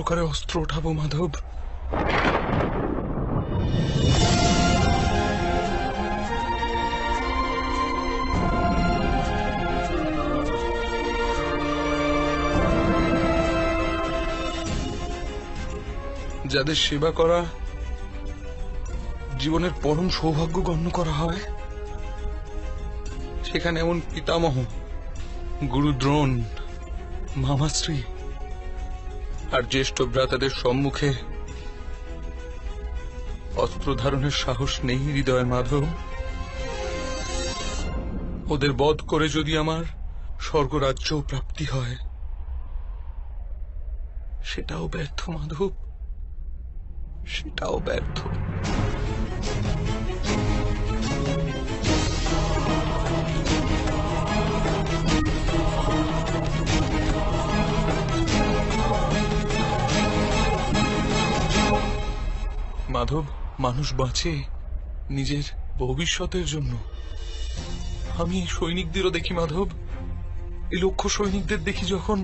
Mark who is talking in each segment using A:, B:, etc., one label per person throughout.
A: প্রকারে অস্ত্র ওঠাবো মাধব? যাদের সেবা করা জীবনের পরম সৌভাগ্য গণ্য করা হয়, সেখানে এমন পিতামহ, গুরু দ্রোণ, মামাশ্রী আর জ্যেষ্ঠ ভ্রাতাদের সম্মুখে অস্ত্র ধারণের সাহস নেই হৃদয় মাধব। ওদের বধ করে যদি আমার স্বর্গরাজ্য প্রাপ্তি হয়, সেটাও ব্যর্থ মাধব, সেটাও ব্যর্থ। মাধব, মানুষ বাঁচে নিজের ভবিষ্যতের জন্য। আমি এই সৈনিকদেরও দেখি মাধব, এই লক্ষ সৈনিকদের দেখি যখন,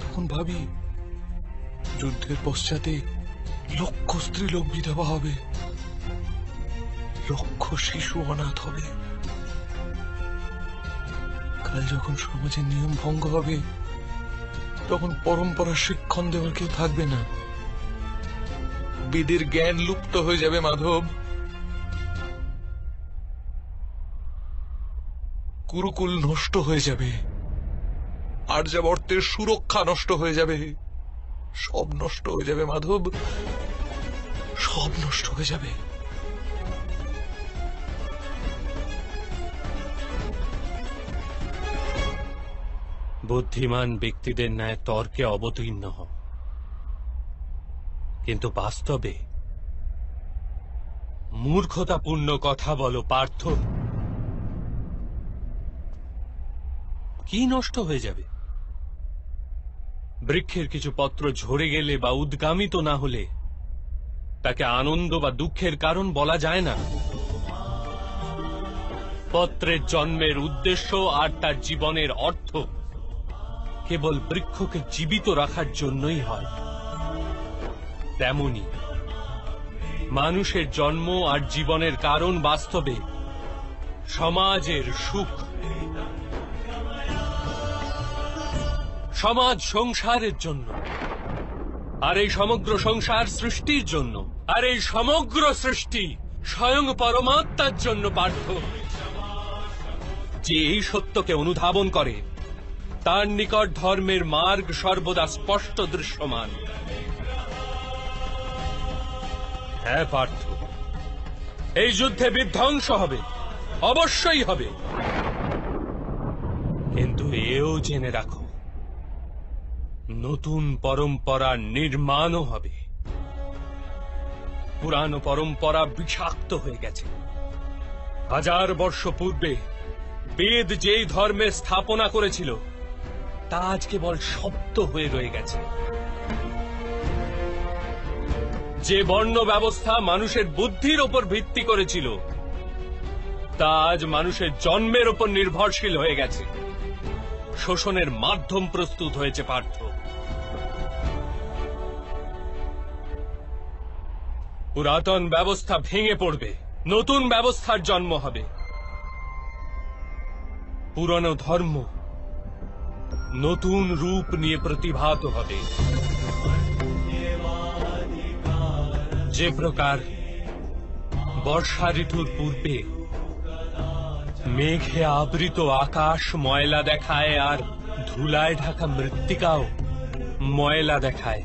A: তখন ভাবি যুদ্ধের পশ্চাতে লক্ষ স্ত্রীলোক বিধবা হবে, লক্ষ শিশু অনাথ হবে। কাল যখন সমাজের নিয়ম ভঙ্গ হবে, তখন পরম্পরা শিক্ষণ দেওয়ার কেউ থাকবে না, বেদের জ্ঞান লুপ্ত হয়ে যাবে মাধব, গুরুকুল নষ্ট হয়ে যাবে, আর্যাবর্তের সুরক্ষা নষ্ট হয়ে যাবে, সব নষ্ট হয়ে যাবে মাধব, সব নষ্ট হয়ে যাবে।
B: বুদ্ধিমান ব্যক্তিদের ন্যায় তর্কে অবতীর্ণ হও, কিন্তু বাস্তবে মূর্খতাপূর্ণ কথা বলো পার্থ। কি নষ্ট হয়ে যাবে? বৃক্ষের কিছু পত্র ঝরে গেলে বা উদ্গামিত না হলে তাকে আনন্দ বা দুঃখের কারণ বলা যায় না। পত্রের জন্মের উদ্দেশ্য আর তার জীবনের অর্থ কেবল বৃক্ষকে জীবিত রাখার জন্যই হয়। তেমনি মানুষের জন্ম আর জীবনের কারণ বাস্তবে সমাজের সুখ, সমাজ সংসারের জন্য, আর এই সমগ্র সংসার সৃষ্টির জন্য, আর এই সমগ্র সৃষ্টি স্বয়ং পরমাত্মার জন্য পার্থ। যে এই সত্যকে অনুধাবন করে তার নিকট ধর্মের মার্গ সর্বদা স্পষ্ট দৃশ্যমান। হ্যাঁ পার্থ, এই যুদ্ধে বিধ্বংস হবে, অবশ্যই হবে, কিন্তু এও জেনে রাখো নতুন পরম্পরা নির্মাণও হবে। পুরানো পরম্পরা বিষাক্ত হয়ে গেছে। 1000 বর্ষ পূর্বে বেদ যেই ধর্মের স্থাপনা করেছিল তা আজ কেবল শব্দ হয়ে রয়ে গেছে। যে বর্ণ ব্যবস্থা মানুষের বুদ্ধির ওপর ভিত্তি করেছিল তা আজ মানুষের জন্মের ওপর নির্ভরশীল হয়ে গেছে। শোষণের মাধ্যম প্রস্তুত হয়েছে পার্থ। পুরাতন ব্যবস্থা ভেঙে পড়বে, নতুন ব্যবস্থার জন্ম হবে। পুরনো ধর্ম নতুন রূপ নিয়ে প্রতিভাত হবে। যে প্রকার বর্ষা ঋতুর পূর্বে মেঘে আবৃত আকাশ ময়লা দেখায় আর ধুলায় ঢাকা মৃত্তিকাও ময়লা দেখায়,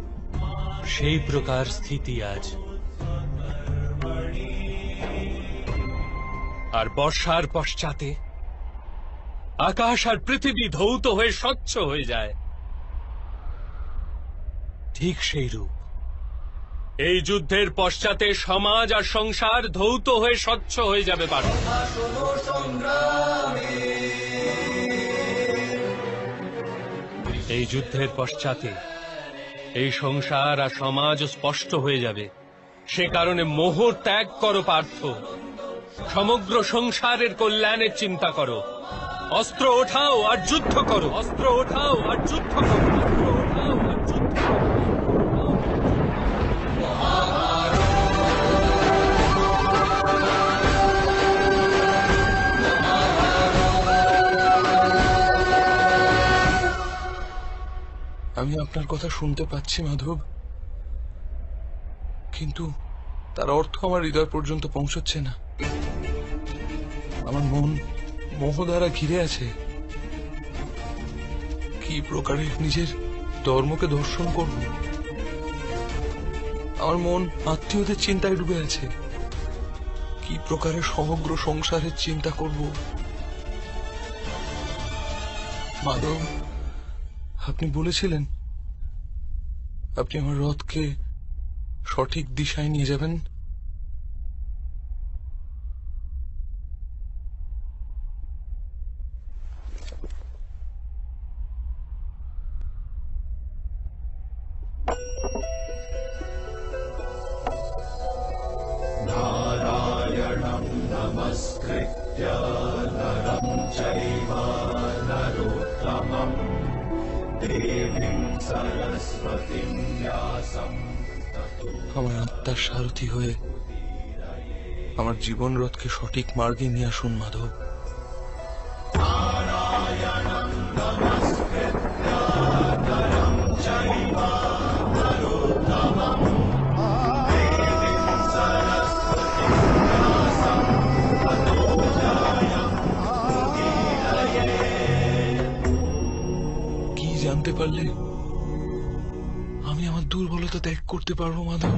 B: সেই প্রকার স্থিতি আজ। আর বর্ষার পশ্চাতে আকাশ আর পৃথিবী ধৌত হয়ে স্বচ্ছ হয়ে যায়, ঠিক সেই রূপ এই যুদ্ধের পশ্চাতে সমাজ আর সংসার ধৌত হয়ে স্বচ্ছ হয়ে যাবে পার্থ। এই যুদ্ধের পশ্চাতে এই সংসার আর সমাজ স্পষ্ট হয়ে যাবে। সে কারণে মোহ ত্যাগ করো পার্থ, সমগ্র সংসারের কল্যাণের চিন্তা করো। অস্ত্র ওঠাও আর যুদ্ধ করো, অস্ত্র ওঠাও আর যুদ্ধ করো, অস্ত্র ওঠাও আর যুদ্ধ করো।
A: আপনার কথা শুনতে পাচ্ছি মাধব, কিন্তু তার অর্থ আমার হৃদয় পর্যন্ত পৌঁছচ্ছে না। আমার মন মোহ দ্বারা ঘিরে আছে। কি প্রকারে নিজের ধর্মকে দর্শন করব? আমার মন আত্মীয়দের চিন্তায় ডুবে আছে। কি প্রকারে সমগ্র সংসারের চিন্তা করব? মাধব, আপনি বলেছিলেন আপনি আমার রথকে সঠিক দিশায় নিয়ে যাবেন। আমার আত্মার সারথি হয়ে আমার জীবন রথকে সঠিক মার্গে নিয়ে আসুন মাধব। কি জানতে পারলে আমি আমার দুর্বলতা ত্যাগ করতে পারবো মাধব?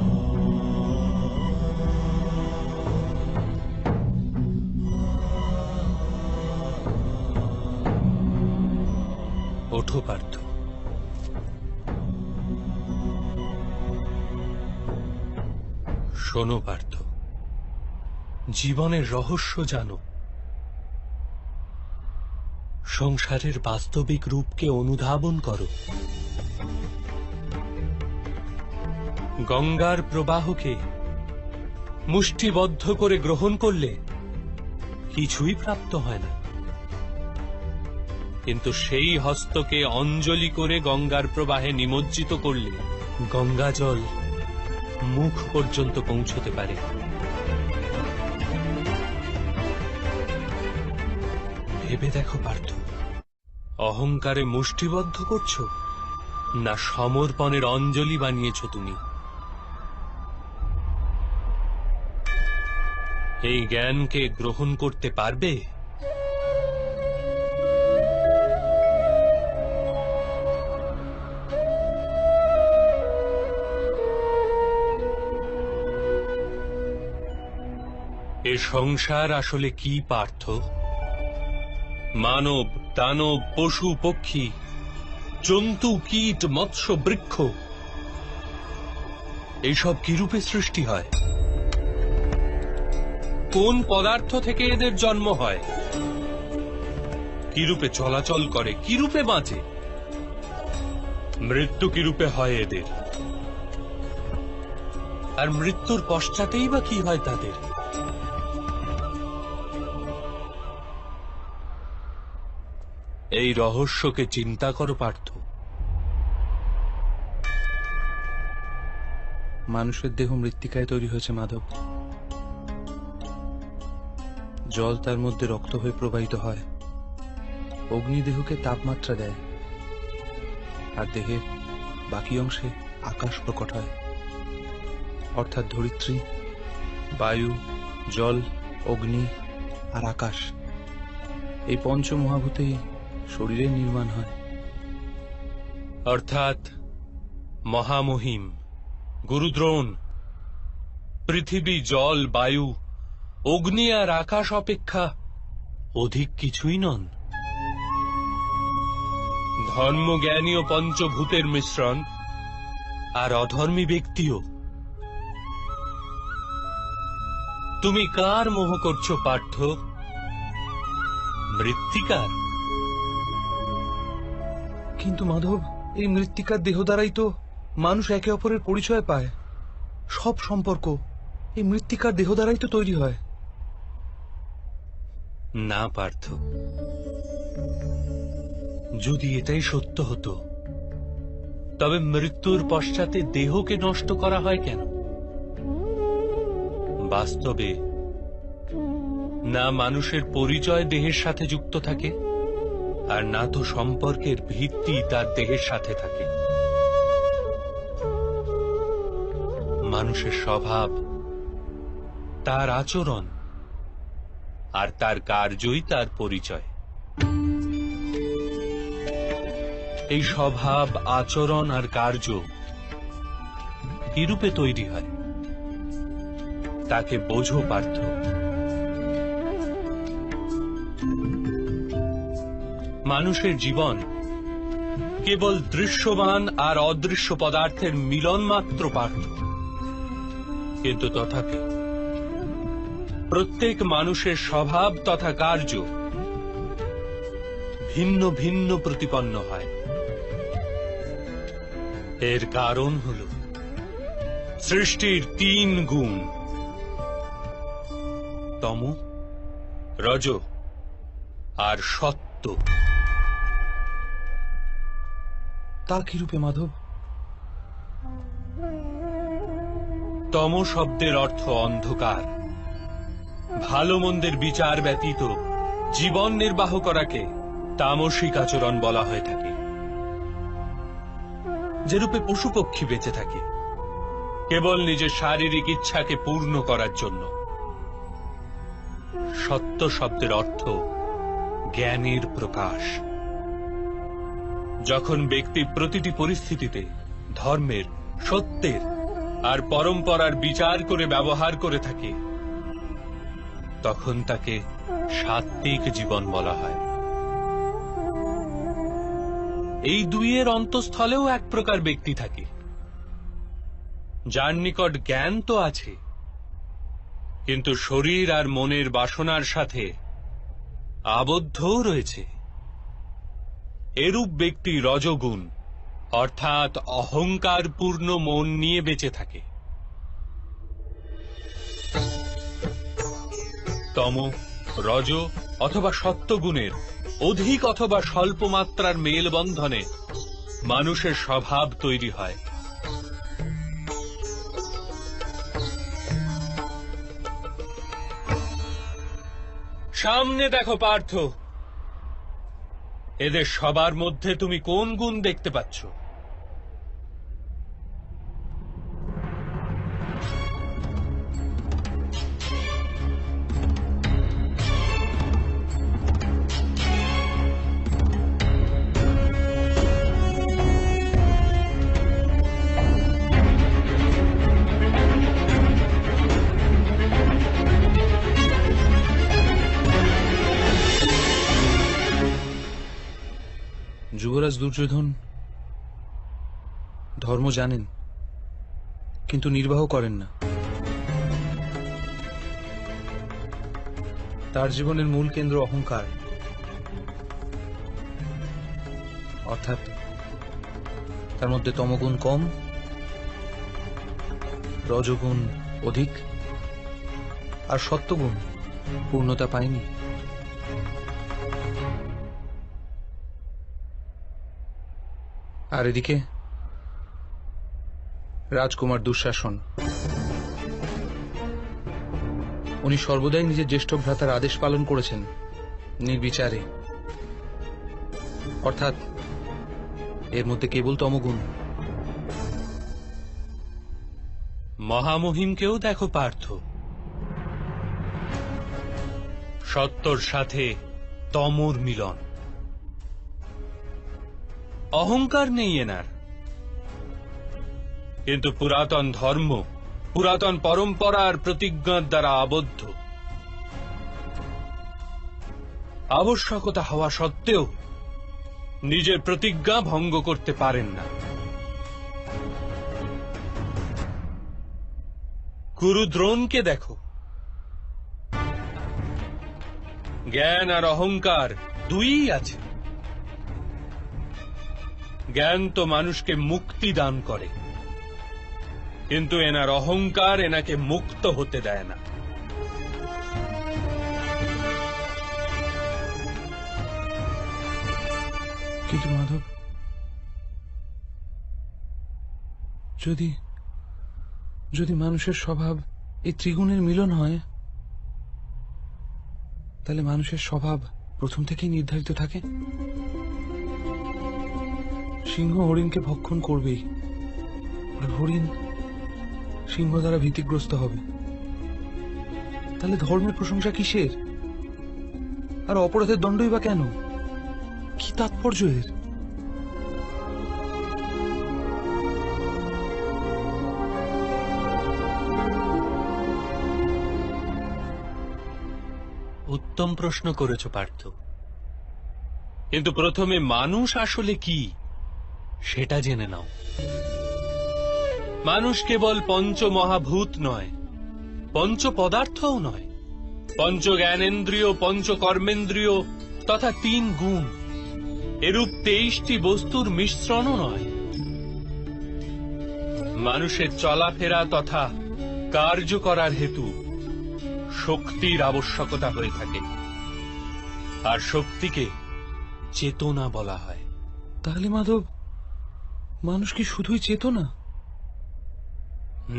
B: ওঠো পার্থ, শোনো পার্থ, জীবনের রহস্য জানো, সংসারের বাস্তবিক রূপকে অনুধাবন করো। গঙ্গার প্রবাহকে মুষ্টিবদ্ধ করে গ্রহণ করলে কিছুই প্রাপ্ত হয় না, কিন্তু সেই হস্তকে অঞ্জলি করে গঙ্গার প্রবাহে নিমজ্জিত করলে গঙ্গা জল মুখ পর্যন্ত পৌঁছতে পারে। ভেবে দেখো পার্থ, অহংকারে মুষ্টিবদ্ধ করছো না সমর্পণের অঞ্জলি বানিয়েছ তুমি? এই জ্ঞানকে গ্রহণ করতে পারবে? এ সংসার আসলে কি পার্থ? মানব, দানব, পশু, পক্ষী, জন্তু, কীট, মৎস্য, বৃক্ষ, এইসব কিরূপে সৃষ্টি হয়? কোন পদার্থ থেকে এদের জন্ম হয়? কিরূপে চলাচল করে, কিরূপে বাঁচে? মৃত্যু কিরূপে হয় এদের? আর মৃত্যুর পশ্চাতেই বা কি হয় তাদের? এই রহস্যকে চিন্তা করো পার্থ।
A: মানুষের দেহ মৃত্তিকায় তৈরি হয়েছে মাধব। জল তার মধ্যে রক্ত হয়ে প্রবাহিত হয়, অগ্নি দেহকে তাপমাত্রা দেয়, আর দেহের বাকি অংশে আকাশ প্রকট হয়, অর্থাৎ ধরিত্রী, বায়ু, জল, অগ্নি আর আকাশ, এই পঞ্চমহাভূতেই শরীরের নির্মাণ হয়।
B: অর্থাৎ মহামহিম গুরুদ্রোণ পৃথিবী, জল, বায়ু, অগ্নি আর আকাশ অপেক্ষা অধিক কিছুই নন। ধর্মজ্ঞানী ও পঞ্চভূতের মিশ্রণ, আর অধর্মী ব্যক্তিও। তুমি কার মোহ করছো পার্থ? মৃত্তিকার?
A: কিন্তু মাধব, এই মৃত্তিকার দেহ দ্বারাই তো মানুষ একে অপরের পরিচয় পায়। সব সম্পর্ক এই মৃত্তিকার দেহ দ্বারাই তো তৈরি হয়।
B: না পার্থ, যদি এটাই সত্য হতো তবে মৃত্যুর পশ্চাতে দেহকে নষ্ট করা হয় কেন? বাস্তবে না মানুষের পরিচয় দেহের সাথে যুক্ত থাকে, আর না তো সম্পর্কের ভিত্তি তার দেহের সাথে থাকে। মানুষের স্বভাব, তার আচরণ আর তার কার্যই তার পরিচয়। এই স্বভাব, আচরণ আর কার্য কিরূপে তৈরি হয় তাকে বোঝো পার্থ। মানুষের জীবন কেবল দৃশ্যমান আর অদৃশ্য পদার্থের মিলন মাত্র পার্থ, কিন্তু তথাপি প্রত্যেক মানুষের স্বভাব তথা কার্য ভিন্ন ভিন্ন প্রতিপন্ন হয়। এর কারণ হল সৃষ্টির 3 গুণ: তম, রজ আর সত্য।
A: তা কিরূপে মাধব?
B: তম শব্দের অর্থ অন্ধকার। ভালো মন্দের বিচার ব্যতীত জীবন নির্বাহ করাকে তামসিক আচরণ বলা হয়ে থাকে। যেরূপে পশু পক্ষী বেঁচে থাকে কেবল নিজের শারীরিক ইচ্ছাকে পূর্ণ করার জন্য। সত্য শব্দের অর্থ জ্ঞানের প্রকাশ। যখন ব্যক্তি প্রতিটি পরিস্থিতিতে ধর্মের, সত্যের আর পরম্পরার বিচার করে ব্যবহার করে থাকে তখন তাকে সাত্ত্বিক জীবন বলা হয়। এই দুইয়ের অন্তঃস্থলেও এক প্রকার ব্যক্তি থাকে যার নিকট জ্ঞান তো আছে, কিন্তু শরীর আর মনের বাসনার সাথে আবদ্ধও রয়েছে। এরূপ ব্যক্তি রজগুণ অর্থাৎ অহংকারপূর্ণ মন নিয়ে বেঁচে থাকে। তম, রজ অথবা সত্যগুণের অধিক অথবা স্বল্প মাত্রার মেলবন্ধনে মানুষের স্বভাব তৈরি হয়। সামনে দেখো পার্থ, এদের সবার মধ্যে তুমি কোন গুণ দেখতে পাচ্ছ?
A: যুবরাজ দুর্যোধন ধর্ম জানেন, কিন্তু নির্বাহ করেন না। তার জীবনের মূল কেন্দ্র অহংকার, অর্থাৎ তার মধ্যে তমগুণ কম, রজগুণ অধিক আর সত্যগুণ পূর্ণতা পায়নি। আর এদিকে রাজকুমার দুঃশাসন, উনি সর্বদাই নিজের জ্যেষ্ঠ ভ্রাতার আদেশ পালন করেছেন নির্বিচারে, অর্থাৎ এর মধ্যে কেবল তমগুণ।
B: মহামহিমকেও দেখো পার্থ, সত্যর সাথে তমর মিলন। অহংকার নেই এনার, কিন্তু পুরাতন ধর্ম, পুরাতন পরম্পরার প্রতিজ্ঞার দ্বারা আবদ্ধ। আবশ্যকতা হওয়া সত্ত্বেও নিজের প্রতিজ্ঞা ভঙ্গ করতে পারেন না। কুরু দ্রোণকে দেখো, জ্ঞান আর অহংকার দুইই আছে। জ্ঞান তো মানুষকে মুক্তি দান করে, কিন্তু এনার অহংকার এনাকে মুক্ত হতে দেয় না।
A: কিন্তু মাধব, যদি যদি মানুষের স্বভাব এই ত্রিগুণের মিলন হয়, তাহলে মানুষের স্বভাব প্রথম থেকেই নির্ধারিত থাকে। সিংহ হরিণকে ভক্ষণ করবেই, হরিণ সিংহ দ্বারা ভীতিগ্রস্ত হবে। তাহলে ধর্মের প্রশংসা কিসের? আর অপরাধের দণ্ডই বা কেন? কি তাৎপর্য এর?
B: উত্তম প্রশ্ন করেছ পার্থ, কিন্তু প্রথমে মানুষ আসলে কি সেটা জেনে নাও। মানুষ কেবল পঞ্চ মহাভূত নয়, পঞ্চ পদার্থও নয়, পঞ্চ জ্ঞানেন্দ্রিয়, পঞ্চ কর্মেন্দ্রিয় তথা 3 গুণ, এরূপ 23টি বস্তুর মিশ্রণও নয়। মানুষের চলাফেরা তথা কার্য করার হেতু শক্তির আবশ্যকতা হয়ে থাকে, আর শক্তিকে চেতনা বলা হয়।
A: তাহলে মাধব, মানুষ কি শুধুই চেতনা?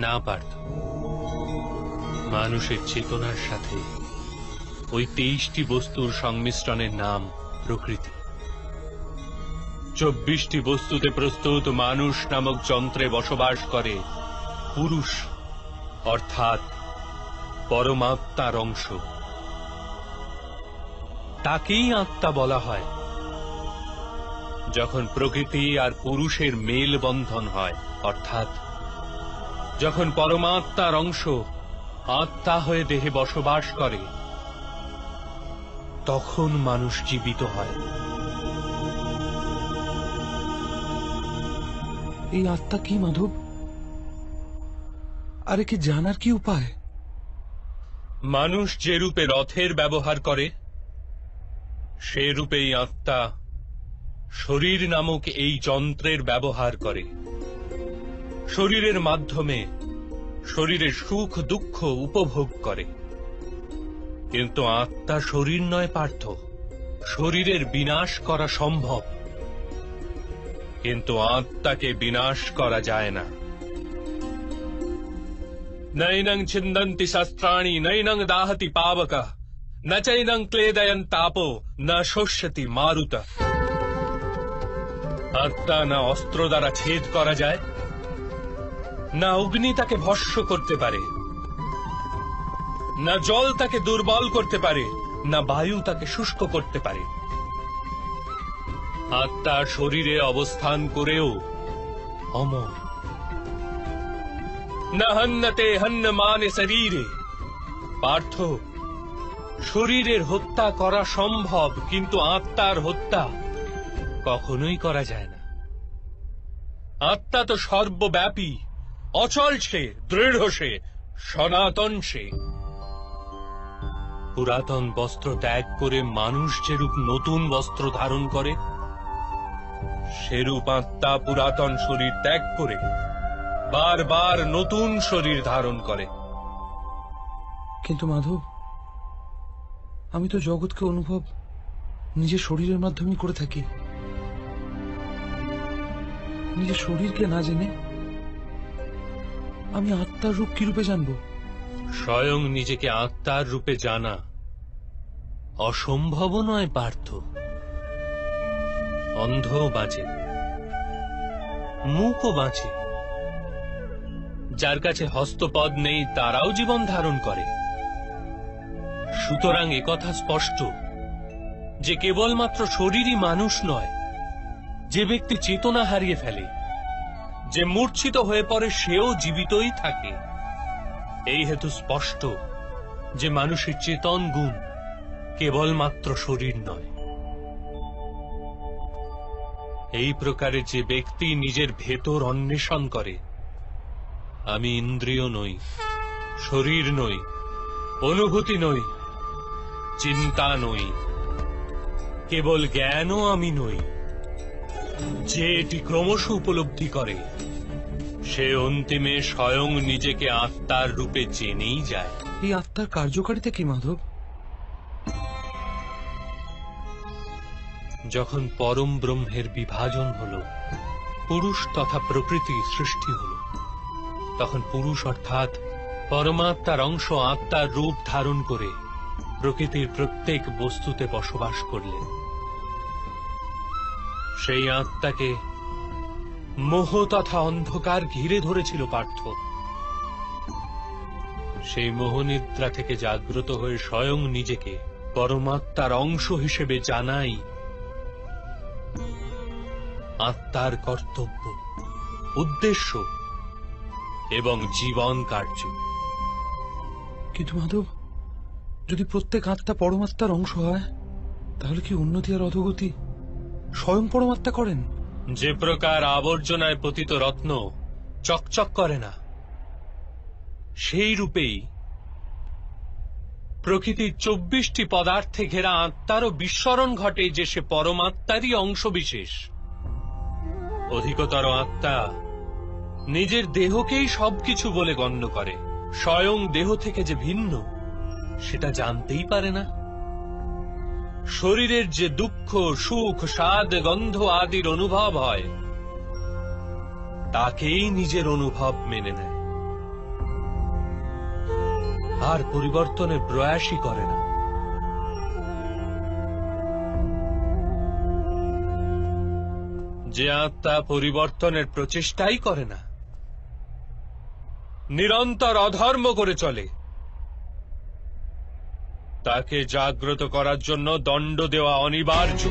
B: না পার্থ, মানুষের চেতনার সাথে ওই 23টি বস্তুর সংমিশ্রণের নাম প্রকৃতি। 24টি বস্তুতে প্রস্তুত মানুষ নামক যন্ত্রে বসবাস করে পুরুষ, অর্থাৎ পরমাত্মার অংশ। তাকেই আত্মা বলা হয়। যখন প্রকৃতি আর পুরুষের মেল বন্ধন হয়, অর্থাৎ যখন পরমাত্মার অংশ আত্মা হয়ে দেহে বসবাস করে, তখন মানুষ জীবিত হয়।
A: এই আত্মা কি মাধব? আরে কি জানার কি উপায়?
B: মানুষ যে রূপে রথের ব্যবহার করে, সে রূপেই আত্মা শরীর নামক এই যন্ত্রের ব্যবহার করে। শরীরের মাধ্যমে শরীরের সুখ দুঃখ উপভোগ করে। কিন্তু আত্মা শরীর নয় পার্থ। শরীরের বিনাশ করা সম্ভব, কিন্তু আত্মাকে বিনাশ করা যায় না। নৈনং ছিন্দন্তি শস্ত্রাণি নৈনং দাহতি পাবকঃ ন চৈনং ক্লেদয়ন তাপো ন শোষ্যতি মারুতঃ। আত্মা না অস্ত্র দ্বারা ছেদ করা যায়, না অগ্নি তাকে ভস্ম করতে পারে, না জল তাকে দুর্বল করতে পারে, না বায়ু তাকে শুষ্ক করতে পারে। আত্মা শরীরে অবস্থান করেও অমর। না হন্যতে হন্যমানে শরীরে। পার্থ, শরীরের হত্যা করা সম্ভব, কিন্তু আত্মার হত্যা কখনোই করা যায় না। আত্মা তো সর্বব্যাপী, অচল সে, দৃঢ় সে, সনাতন সে। পুরাতন বস্ত্র ত্যাগ করে মানুষ যেরূপ নতুন বস্ত্র ধারণ করে, সেরূপ আত্মা পুরাতন শরীর ত্যাগ করে বারবার নতুন শরীর ধারণ করে।
A: কিন্তু মাধব, আমি তো জগৎকে অনুভব নিজের শরীরের মাধ্যমে করে থাকি। নিজের শরীরকে না জেনে আমি আত্মার রূপ কি রূপে জানবো?
B: স্বয়ং নিজেকে আত্মার রূপে জানা অসম্ভব নয় পার্থ। অন্ধও বাঁচে, মূকও বাঁচে, যার কাছে হস্তপদ নেই তারাও জীবন ধারণ করে। সুতরাং একথা স্পষ্ট যে কেবলমাত্র শরীরই মানুষ নয়। যে ব্যক্তি চেতনা হারিয়ে ফেলে, যে মূর্ছিত হয়ে পড়ে, সেও জীবিতই থাকে। এই হেতু স্পষ্ট যে মানুষের চেতন গুণ কেবলমাত্র শরীর নয়। এই প্রকারে যে ব্যক্তি নিজের ভেতর অন্বেষণ করে, আমি ইন্দ্রিয় নই, শরীর নই, অনুভূতি নই, চিন্তা নই, কেবল জ্ঞানও আমি নই, যে এটি ক্রমশ উপলব্ধি করে, সে অন্তিমে স্বয়ং নিজেকে আত্মার রূপে জেনেই যায়।
A: এই আত্মার কার্যকারিতা কি মাধব?
B: যখন পরম ব্রহ্মের বিভাজন হল, পুরুষ তথা প্রকৃতি সৃষ্টি হল, তখন পুরুষ অর্থাৎ পরমাত্মার অংশ আত্মার রূপ ধারণ করে প্রকৃতির প্রত্যেক বস্তুতে বসবাস করলেন। সেই আত্মাকে মোহ তথা অন্ধকার ঘিরে ধরেছিল পার্থ। সেই মোহনিদ্রা থেকে জাগ্রত হয়ে স্বয়ং নিজেকে পরমাত্মার অংশ হিসেবে জানাই আত্মার কর্তব্য, উদ্দেশ্য এবং জীবন কার্য।
A: কিন্তু মাধব, যদি প্রত্যেক আত্মা পরমাত্মার অংশ হয়, তাহলে কি উন্নতি আর অধোগতি স্বয়ং পরমাত্মা করেন?
B: যে প্রকার আবর্জনায় পতিত রত্ন চকচক করে না, সেই রূপেই প্রকৃতির 24টি পদার্থে ঘেরা আত্মারও বিস্মরণ ঘটে যে সে পরমাত্মারই অংশ বিশেষ। অধিকতর আত্মা নিজের দেহকেই সবকিছু বলে গণ্য করে, স্বয়ং দেহ থেকে যে ভিন্ন সেটা জানতেই পারে না। শরীরের যে দুঃখ, সুখ, স্বাদ, গন্ধ আদির অনুভব হয়, তাকেই নিজের অনুভব মেনে নেয়, আর পরিবর্তনের প্রয়াসই করে না। যে আত্মা পরিবর্তনের প্রচেষ্টাই করে না, নিরন্তর অধর্ম করে চলে, তাকে জাগ্রত করার জন্য দণ্ড দেওয়া অনিবার্য।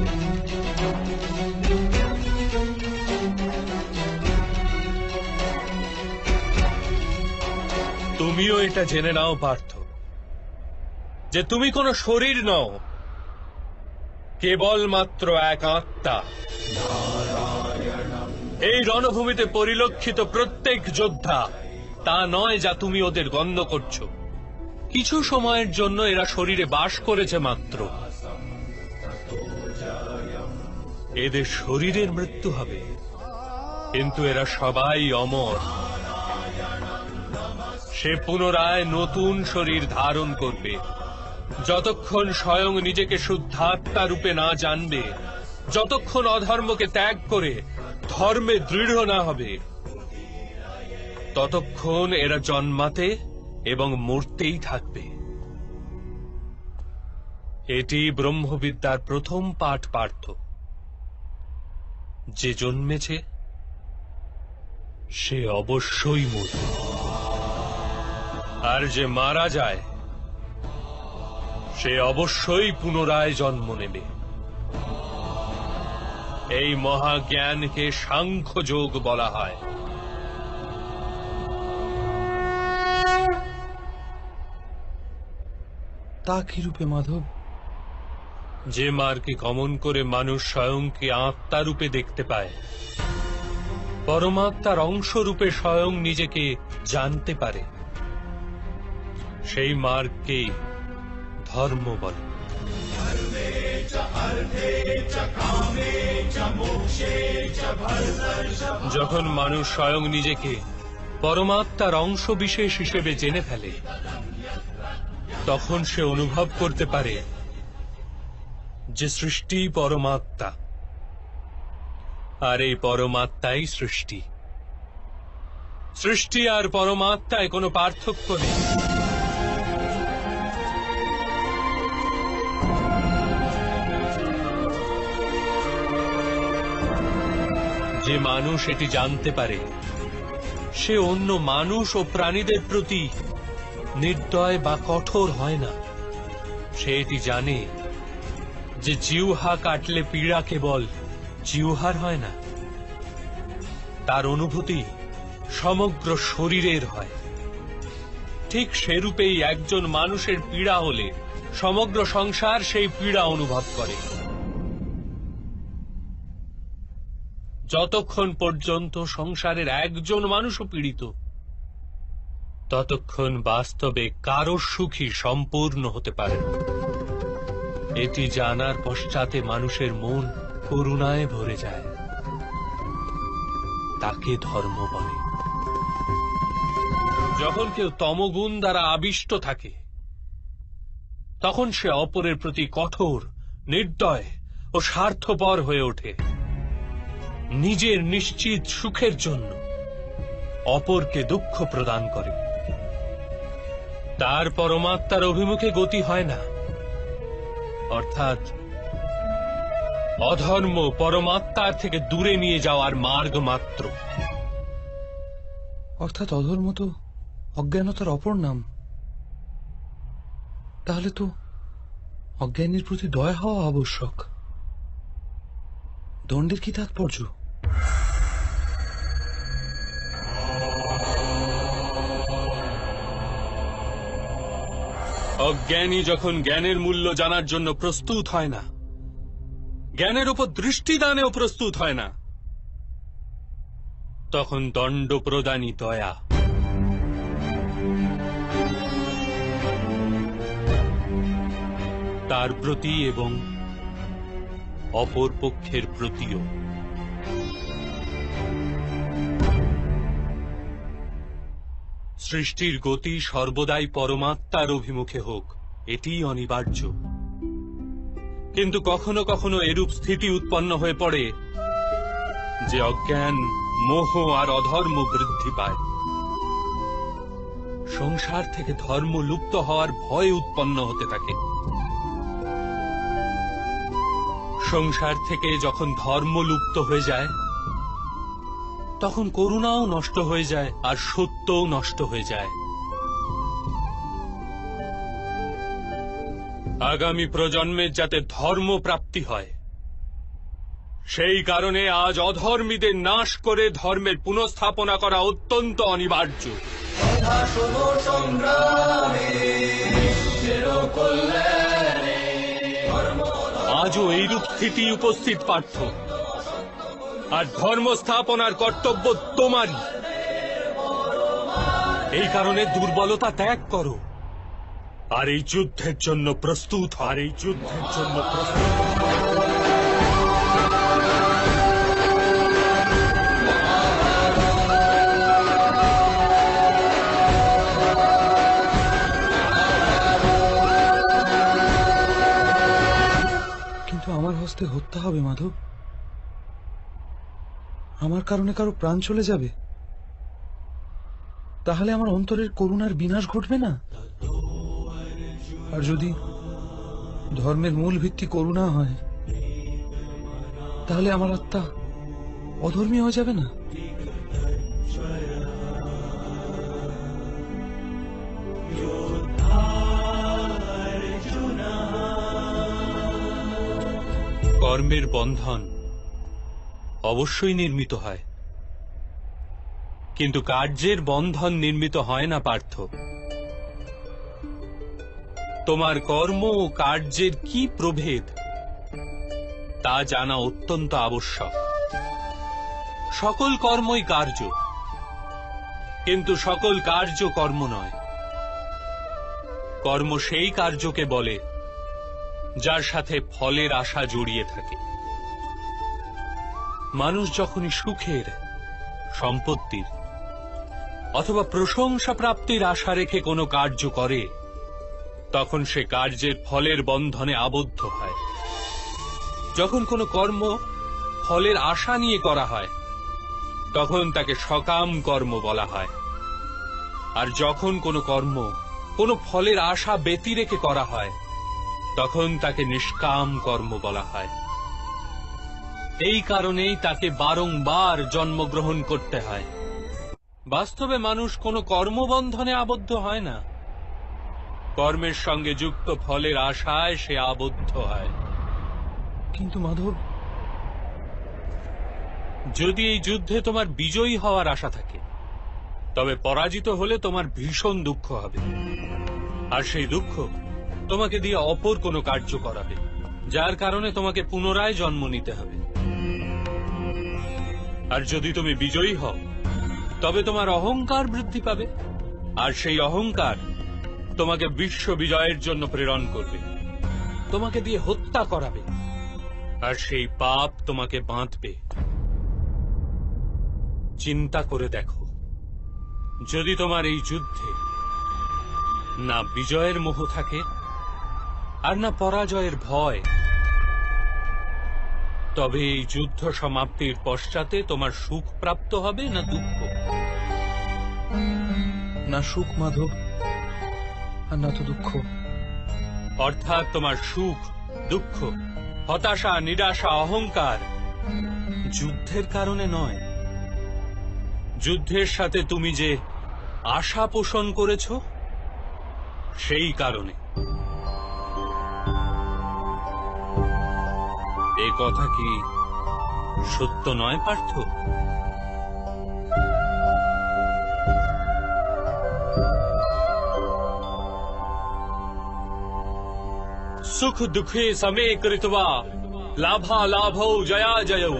B: তুমিও এটা জেনে নাও পার্থ, যে তুমি কোনো শরীর নও, কেবলমাত্র এক আত্মা। এই রণভূমিতে পরিলক্ষিত প্রত্যেক যোদ্ধা তা নয় যা তুমি ওদের গণ্য করছো। কিছু সময়ের জন্য এরা শরীরে বাস করেছে মাত্র, এদের শরীরের মৃত্যু হবে, কিন্তু এরা সবাই অমর। সে পুনরায় নতুন শরীর ধারণ করবে। যতক্ষণ স্বয়ং নিজেকে শুদ্ধাত্মা রূপে না জানবে, যতক্ষণ অধর্মকে ত্যাগ করে ধর্মে দৃঢ় না হবে, ততক্ষণ এরা জন্মাতে এবং মরতেই থাকবে। এটি ব্রহ্মবিদ্যার প্রথম পাঠ পার্থ। যে জন্মেছে সে অবশ্যই মরবে, আর যে মারা যায় সে অবশ্যই পুনরায় জন্ম নেবে। এই মহাজ্ঞানকে সাংখ্য যোগ বলা হয়।
A: তা কি রূপে মাধব?
B: যে মার্গে গমন করে মানুষ স্বয়ংকে আত্মা রূপে দেখতে পায়, পরমাত্মার অংশ রূপে স্বয়ং নিজেকে জানতে পারে, সেই মার্গকেই ধর্ম বলে। যখন মানুষ স্বয়ং নিজেকে পরমাত্মার অংশ বিশেষ হিসেবে জেনে ফেলে, তখন সে অনুভব করতে পারে যে সৃষ্টি পরমাত্মা, আর এই পরমাত্মাই সৃষ্টি। সৃষ্টি আর পরমাত্মায় কোনো পার্থক্য নেই। যে মানুষ এটি জানতে পারে, সে অন্য মানুষ ও প্রাণীদের প্রতি নির্দয় বা কঠোর হয় না। সে এটি জানে যে জিহ্বা কাটলে পীড়া কেবল জিহ্বার হয় না, তার অনুভূতি সমগ্র শরীরের হয়। ঠিক সেরূপেই একজন মানুষের পীড়া হলে সমগ্র সংসার সেই পীড়া অনুভব করে। যতক্ষণ পর্যন্ত সংসারের একজন মানুষও পীড়িত, ততক্ষণ বাস্তবে কারো সুখী সম্পূর্ণ হতে পারে না। এটি জানার পশ্চাতে মানুষের মন করুণায় ভরে যায়, তাকে ধর্ম বলে। যখন কেউ তমগুণ দ্বারা আবিষ্ট থাকে, তখন সে অপরের প্রতি কঠোর, নির্দয় ও স্বার্থপর হয়ে ওঠে। নিজের নিশ্চিত সুখের জন্য অপরকে দুঃখ প্রদান করে। তার পরমাত্মার অভিমুখে গতি হয় না, অর্থাৎ অধর্ম পরমাত্মার থেকে দূরে নিয়ে যাওয়ার মার্গ মাত্র।
A: অর্থাৎ অধর্ম তো অজ্ঞানতার অপর নাম। তাহলে তো অজ্ঞানীর প্রতি দয়া হওয়া আবশ্যক। দণ্ডের কি তাৎপর্য?
B: অজ্ঞানী যখন জ্ঞানের মূল্য জানার জন্য প্রস্তুত হয় না, জ্ঞানের উপর দৃষ্টিদানেও প্রস্তুত হয় না, তখন দণ্ড প্রদানই দয়া। তার প্রতি এবং অপর পক্ষের প্রতিও। সৃষ্টির গতি সর্বদাই পরমাত্মার অভিমুখে হোক, এটিই অনিবার্য। কিন্তু কখনো কখনো এরূপ স্থিতি উৎপন্ন হয়ে পড়ে যে অজ্ঞান, মোহ আর অধর্ম বৃদ্ধি পায়। সংসার থেকে ধর্ম লুপ্ত হওয়ার ভয় উৎপন্ন হতে থাকে। সংসার থেকে যখন ধর্ম লুপ্ত হয়ে যায়, তখন করুণাও নষ্ট হয়ে যায় আর সত্যও নষ্ট হয়ে যায়। আগামী প্রজন্মের যাতে ধর্ম প্রাপ্তি হয়, সেই কারণে আজ অধর্মীদের নাশ করে ধর্মের পুনঃস্থাপনা করা অত্যন্ত অনিবার্য। আজও এইরূপ স্থিতি উপস্থিত পার্থ, আর ধর্ম স্থাপনার কর্তব্য তোমারই। এই কারণে দুর্বলতা ত্যাগ করো আর এই যুদ্ধের জন্য প্রস্তুত
A: কিন্তু আমার হস্তে হত্যা হবে মাধব। আমার কারণে কারো প্রাণ চলে যাবে, তাহলে আমার অন্তরের করুণার বিনাশ ঘটবে না? আর যদি ধর্মের মূল ভিত্তি করুণা হয়, তাহলে আমার আত্মা অধর্মী হয়ে যাবে না?
B: কর্মের বন্ধন অবশ্যই নির্মিত হয়, কিন্তু কার্যের বন্ধন নির্মিত হয় না পার্থ। তোমার কর্ম ও কার্যের কি প্রভেদ তা জানা অত্যন্ত আবশ্যক। সকল কর্মই কার্য, কিন্তু সকল কার্য কর্ম নয়। কর্ম সেই কার্যকে বলে যার সাথে ফলের আশা জড়িয়ে থাকে। মানুষ যখনই সুখের, সম্পত্তির অথবা প্রশংসা প্রাপ্তির আশা রেখে কোনো কার্য করে, তখন সে কার্যের ফলের বন্ধনে আবদ্ধ হয়। যখন কোনো কর্ম ফলের আশা নিয়ে করা হয়, তখন তাকে সকাম কর্ম বলা হয়। আর যখন কোনো কর্ম কোনো ফলের আশা ব্যতি রেখে করা হয়, তখন তাকে নিষ্কাম কর্ম বলা হয়। এই কারণেই তাকে বারংবার জন্মগ্রহণ করতে হয়। বাস্তবে মানুষ কোনো কর্মবন্ধনে আবদ্ধ হয় না, কর্মের সঙ্গে যুক্ত ফলের আশায় সে আবদ্ধ হয়।
A: কিন্তু মাধব,
B: যদি এই যুদ্ধে তোমার বিজয়ী হওয়ার আশা থাকে, তবে পরাজিত হলে তোমার ভীষণ দুঃখ হবে। আর সেই দুঃখ তোমাকে দিয়ে অপর কোনো কার্য করাবে, যার কারণে তোমাকে পুনরায় জন্ম নিতে হবে। আর যদি তুমি বিজয়ী হও, তবে তোমার অহংকার বৃদ্ধি পাবে, আর সেই অহংকার তোমাকে বিশ্ব বিজয়ের জন্য প্রেরণ করবে, তোমাকে দিয়ে হত্যা করাবে, আর সেই পাপ তোমাকে বাঁধবে। চিন্তা করে দেখো, যদি তোমার এই যুদ্ধে না বিজয়ের মোহ থাকে আর না পরাজয়ের ভয়, তবে এই যুদ্ধ সমাপ্তির পশ্চাতে তোমার সুখ প্রাপ্ত হবে না দুঃখ?
A: না সুখ মাধব, আর না তো দুঃখ।
B: অর্থাৎ তোমার সুখ, দুঃখ, হতাশা, নিরাশা, অহংকার যুদ্ধের কারণে নয়। যুদ্ধের সাথে তুমি যে আশা পোষণ করেছ, সেই কারণে। এ কথা কি সত্য নয় পার্থ? সুখ দুঃখে সবে কৃত্বা লাভা লাভৌ জয়া জয়ৌ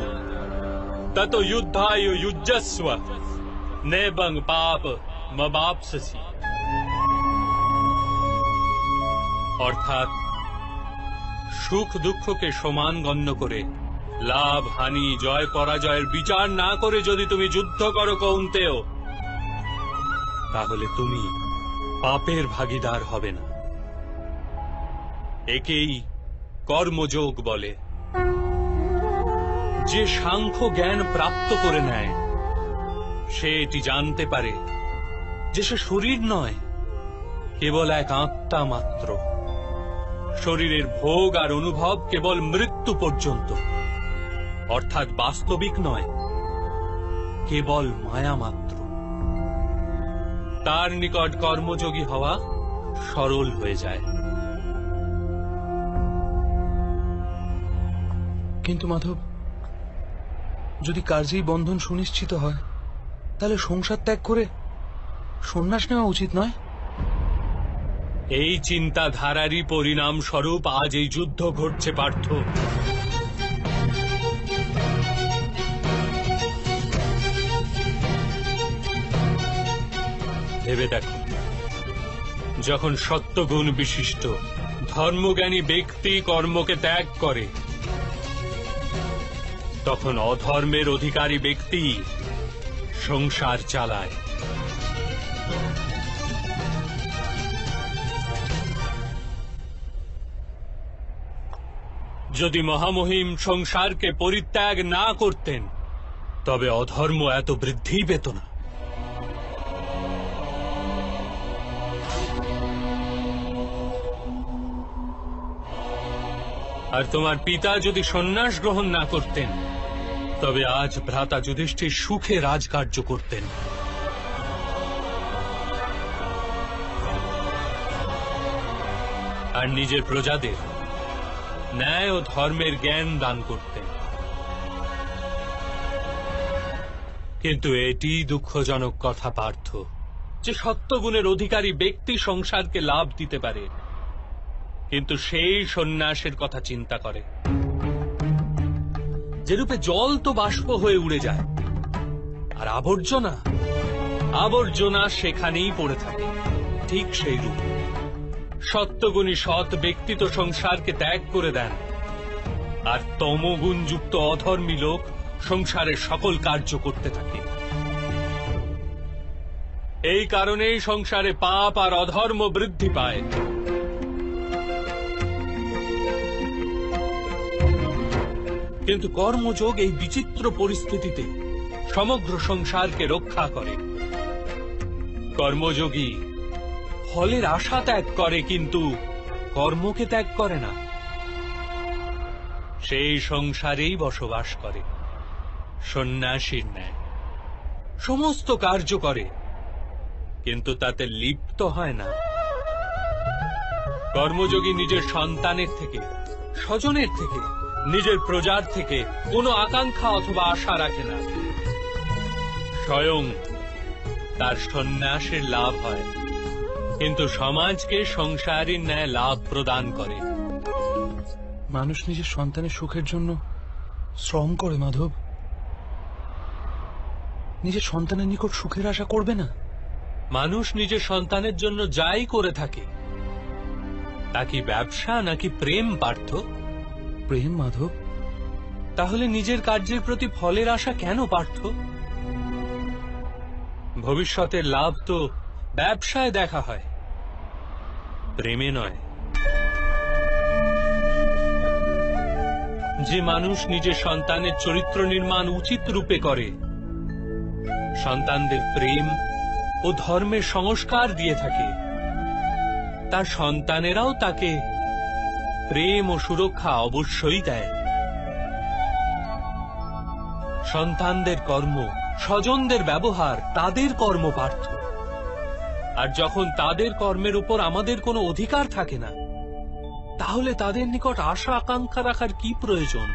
B: তত যুদ্ধায় যুজ্জস্ব নেবং পাপ মবাপসসি। অর্থাৎ সুখ দুঃখকে সমান গণ্য করে লাভ হানি জয় পরাজয়ের বিচার না করে যদি তুমি যুদ্ধ করো কৌন্তেয়, তাহলে তুমি পাপের ভাগীদার হবে না। একেই কর্মযোগ বলে। যে সাংখ্য জ্ঞান প্রাপ্ত করে নেয় সে এটি জানতে পারে যে সে শরীর নয়, কেবল এক আত্মা মাত্র। শরীরের ভোগ আর অনুভব কেবল মৃত্যু পর্যন্ত, অর্থাৎ বাস্তবিক নয়, কেবল মায়া মাত্র। তার নিকট কর্মযোগী হওয়া সরল হয়ে যায়।
A: কিন্তু মাধব, যদি কার্যেই বন্ধন সুনিশ্চিত হয়, তাহলে সংসার ত্যাগ করে সন্ন্যাস নেওয়া উচিত নয়?
B: এই চিন্তাধারারই পরিণাম স্বরূপ আজ এই যুদ্ধ ঘটছে পার্থ। ভেবে দেখো, যখন সত্যগুণ বিশিষ্ট ধর্মজ্ঞানী ব্যক্তি কর্মকে ত্যাগ করে, তখন অধর্মের অধিকারী ব্যক্তি সংসার চালায়। যদি মহামহিম সংসারকে পরিত্যাগ না করতেন, তবে অধর্ম এত বৃদ্ধি পেত না। আর তোমার পিতা যদি সন্ন্যাস গ্রহণ না করতেন, তবে আজ ভ্রাতা যুধিষ্ঠির সুখে রাজকার্য করতেন। আর নিজের প্রজাদের ন্যায় ও ধর্মের জ্ঞান দান করতেন। কিন্তু এটি দুঃখজনক কথা পার্থ, যে সত্যগুণের অধিকারী ব্যক্তি সংসারকে লাভ দিতে পারে, কিন্তু সেই সন্ন্যাসের কথা চিন্তা করে। যেরূপে জল তো বাষ্প হয়ে উড়ে যায়, আর আবর্জনা আবর্জনা সেখানেই পড়ে থাকে, ঠিক সেই রূপ সত্যগুণী সৎ ব্যক্তি তো সংসারকে ত্যাগ করে দেন, আর তমগুণযুক্ত অধর্মী লোক সংসারের সকল কার্য করতে থাকে। এই কারণেই সংসারে পাপ আর অধর্ম বৃদ্ধি পায়। কিন্তু কর্মযোগ এই বিচিত্র পরিস্থিতিতে সমগ্র সংসারকে রক্ষা করে। কর্মযোগী ফলের আশা ত্যাগ করে, কিন্তু কর্মকে ত্যাগ করে না। সেই সংসারেই বসবাস করে সন্ন্যাসীর ন্যায়, সমস্ত কার্য করে, কিন্তু তাতে লিপ্ত হয় না। কর্মযোগী নিজের সন্তানের থেকে, স্বজনের থেকে, নিজের প্রজার থেকে কোনো আকাঙ্ক্ষা অথবা আশা রাখে না। স্বয়ং তার সন্ন্যাসের লাভ হয়, কিন্তু সমাজকে সংসারের ন্যায় লাভ প্রদান করে।
A: মানুষ নিজের সন্তানের সুখের জন্য শ্রম করে মাধব, নিজের সন্তানের নিকট সুখের আশা করবে না।
B: মানুষ নিজের সন্তানের জন্য যাই করে থাকে, তা কি ব্যবসা নাকি প্রেম পার্থ?
A: প্রেম মাধব।
B: তাহলে নিজের কার্যের প্রতি ফলের আশা কেন পার্থ? ভবিষ্যতের লাভ তো ব্যবসায় দেখা হয়, প্রেমে নয়। যে মানুষ নিজের সন্তানের চরিত্র নির্মাণ উচিত রূপে করে, সন্তানদের প্রেম ও ধর্মের সংস্কার দিয়ে থাকে, তার সন্তানেরাও তাকে প্রেম ও সুরক্ষা অবশ্যই দেয়। সন্তানদের কর্ম, স্বজনদের ব্যবহার তাদের কর্ম পার্থ। আর যখন তাদের কর্মের উপর আমাদের কোনো অধিকার থাকে না, তাহলে তাদের নিকট আশা আকাঙ্ক্ষা রাখার কি প্রয়োজন?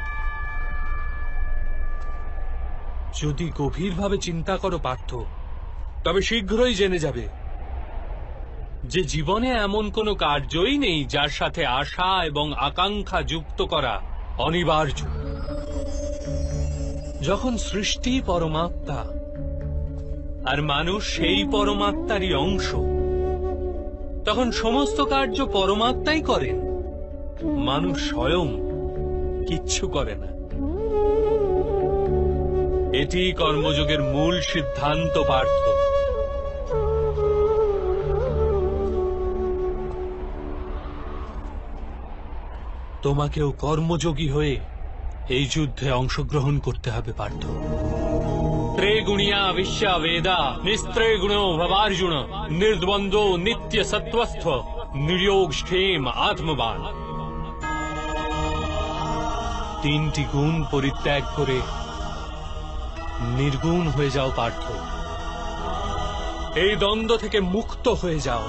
B: যদি গভীরভাবে চিন্তা করো পার্থ, তবে শীঘ্রই জেনে যাবে যে জীবনে এমন কোনো কার্যই নেই যার সাথে আশা এবং আকাঙ্ক্ষা যুক্ত করা অনিবার্য। যখন সৃষ্টি পরমাত্মা আর মানুষ সেই পরমাত্মারই অংশ, তখন সমস্ত কার্য পরমাত্মাই করেন, মানুষ স্বয়ং কিচ্ছু করে না। এটি কর্মযোগের মূল সিদ্ধান্ত পার্থ। তোমাকেও কর্মযোগী হয়ে এই যুদ্ধে অংশগ্রহণ করতে হবে পার্থ। ত্রেগুণিয়া বিশ্বা বেদা নিস্ত্রেগুণো ভবার্জুন নির্দ্বন্দ্ব নিত্য সত্ত্বস্থ নির্যোগ ক্ষেম আত্মবান। তিনটি গুণ পরিত্যাগ করে নির্গুণ হয়ে যাও পার্থ। এই দ্বন্দ্ব থেকে মুক্ত হয়ে যাও।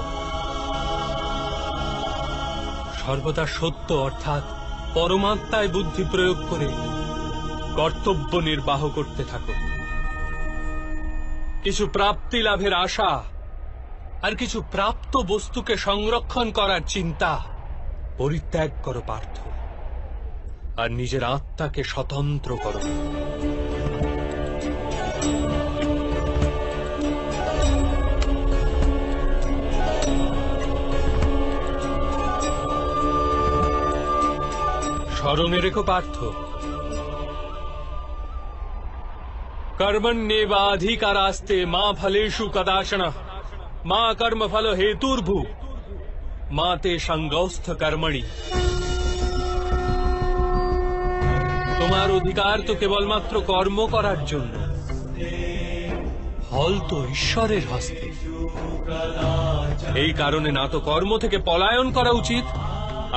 B: সর্বদা সত্য অর্থাৎ পরমাত্মায় বুদ্ধি প্রয়োগ করে কর্তব্য নির্বাহ করতে থাকো। কিছু প্রাপ্তি লাভের আশা আর কিছু প্রাপ্ত বস্তুকে সংরক্ষণ করার চিন্তা পরিত্যাগ করো পার্থ, আর নিজের আত্মাকে স্বতন্ত্র করো। স্মরণে রেখো পার্থ, कर्मण्येवाधिकारास्ते मा फलेषु कदाचन मा कर्मफल हेतुर्भु मा ते संगौस्थ कर्मणि। তোমার অধিকার তো কেবলমাত্র কর্ম করার জন্য, ফল তো ঈশ্বরের হস্তে। এই কারণে না তো কর্ম থেকে পলায়ন করা উচিত,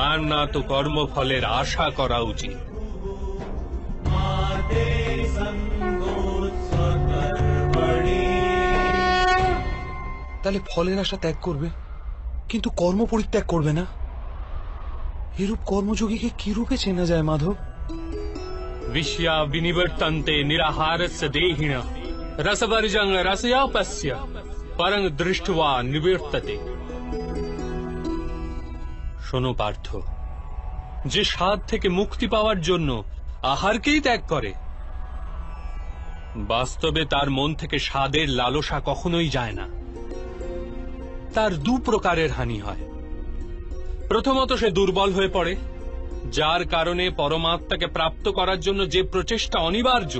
B: আর না তো কর্মফলের আশা করা উচিত।
A: তাহলে ফলের আশা ত্যাগ করবে, কিন্তু কর্ম পরিত্যাগ করবে না। এরূপ কর্মযোগীকে কি রূপে চেনা যায় মাধব?
B: विश्या विनिवर्तन्ते निराहारस्य देहिन रसवर्जं रसयापस्य परं दृष्ट्वा निवर्तते। শোনো পার্থ, যে স্বাদ থেকে মুক্তি পাওয়ার জন্য আহারকেই ত্যাগ করে, বাস্তবে তার মন থেকে স্বাদের লালসা কখনোই যায় না। তার দু প্রকারের হানি হয়। প্রথমত, সে দুর্বল হয়ে পড়ে, যার কারণে পরমাত্মাকে প্রাপ্ত করার জন্য যে প্রচেষ্টা অনিবার্য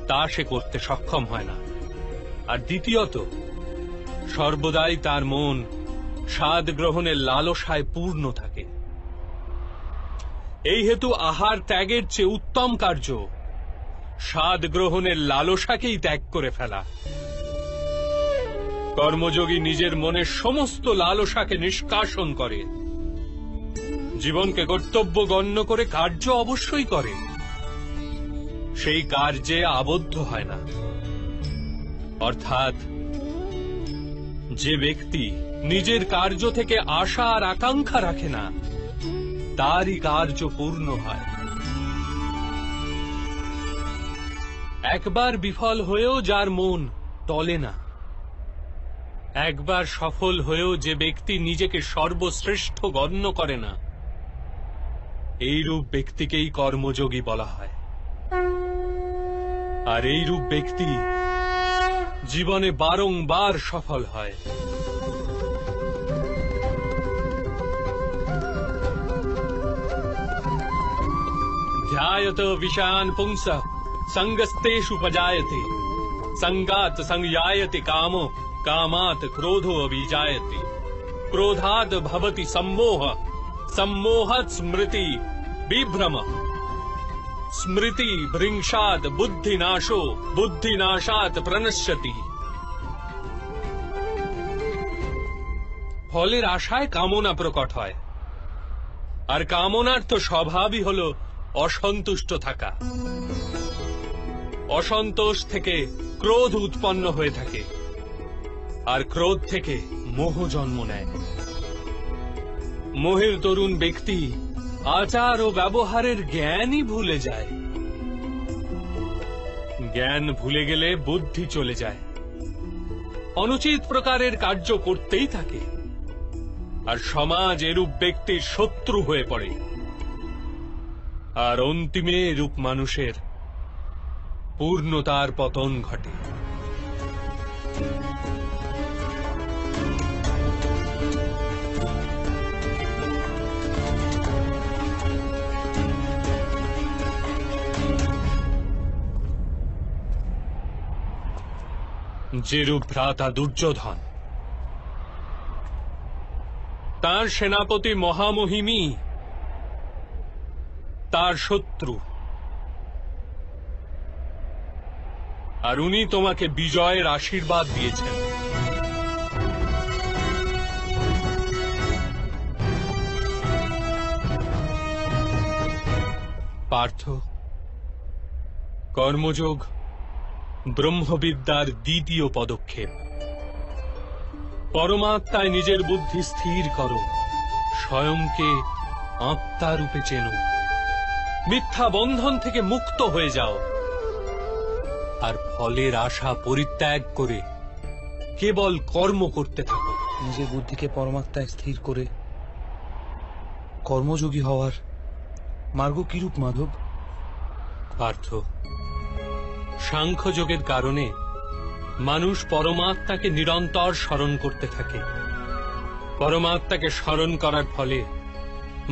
B: তা সে করতে সক্ষম হয় না। আর দ্বিতীয়ত, সর্বদাই তার মন স্বাদ গ্রহণের লালসায় পূর্ণ থাকে। এই হেতু আহার ত্যাগের চেয়ে উত্তম কার্য স্বাদ গ্রহণের লালসাকেই ত্যাগ করে ফেলা। কর্মযোগী নিজের মনের সমস্ত লালসাকে নিষ্কাশন করে, জীবনকে কর্তব্য গণ্য করে কার্য অবশ্যই করে, সেই কার্যে আবদ্ধ হয় না। অর্থাৎ যে ব্যক্তি নিজের কার্য থেকে আশা আর আকাঙ্ক্ষা রাখে না, তারই কার্য পূর্ণ হয়। একবার বিফল হয়েও যার মন টলে না, একবার সফল হয়েও যে ব্যক্তি নিজেকে সর্বশ্রেষ্ঠ গণ্য করে না, এইরূপ ব্যক্তিকেই কর্মযোগী বলা হয়। আর এইরূপ ব্যক্তি জীবনে বারংবার সফল হয়। ध्यायत विषयान् पुंसः संगस्तेषुपजायते संगात् संयायते कामो कामात् क्रोधो अभिजायते क्रोधात् भवति सम्मोहः सम्मोहात् स्मृति विभ्रम स्मृति भृंशात् बुद्धिनाशो बुद्धिनाशात् प्रणश्यति। ফলের আশায় কামনা প্রকট হয়, আর কামনার তো স্বভাবই হলো অসন্তুষ্ট থাকা। অসন্তোষ থেকে ক্রোধ উৎপন্ন হয়ে থাকে, আর ক্রোধ থেকে মোহ জন্ম নেয়। মোহের তরুণ ব্যক্তি আচার ও ব্যবহারের জ্ঞানই ভুলে যায়। জ্ঞান ভুলে গেলে বুদ্ধি চলে যায়, অনুচিত প্রকারের কার্য করতেই থাকে, আর সমাজ এরূপ ব্যক্তির শত্রু হয়ে পড়ে, আর অন্তিমে এরূপ মানুষের পূর্ণতার পতন ঘটে। যেরূপ ভ্রাতা দুর্যোধন, তার সেনাপতি মহামহিমী তার শত্রু, আর উনি তোমাকে বিজয়ের আশীর্বাদ দিয়েছেন। পার্থ, কর্মযোগ ব্রহ্মবিদ্যার দ্বিতীয় পদক্ষেপ। পরমাত্মায় নিজের বুদ্ধি স্থির করো, স্বয়ংকে আত্মা রূপে চেনো, মিথ্যা বন্ধন থেকে মুক্ত হয়ে যাও, আর ফলের আশা পরিত্যাগ করে কেবল কর্ম করতে থাকো।
A: নিজের বুদ্ধিকে পরমাত্মায় স্থির করে কর্মযোগী হওয়ার মার্গ কিরূপ মাধব?
B: পার্থ, সাংখ্যযোগের কারণে মানুষ পরমাত্মাকে নিরন্তর স্মরণ করতে থাকে। পরমাত্মাকে স্মরণ করার ফলে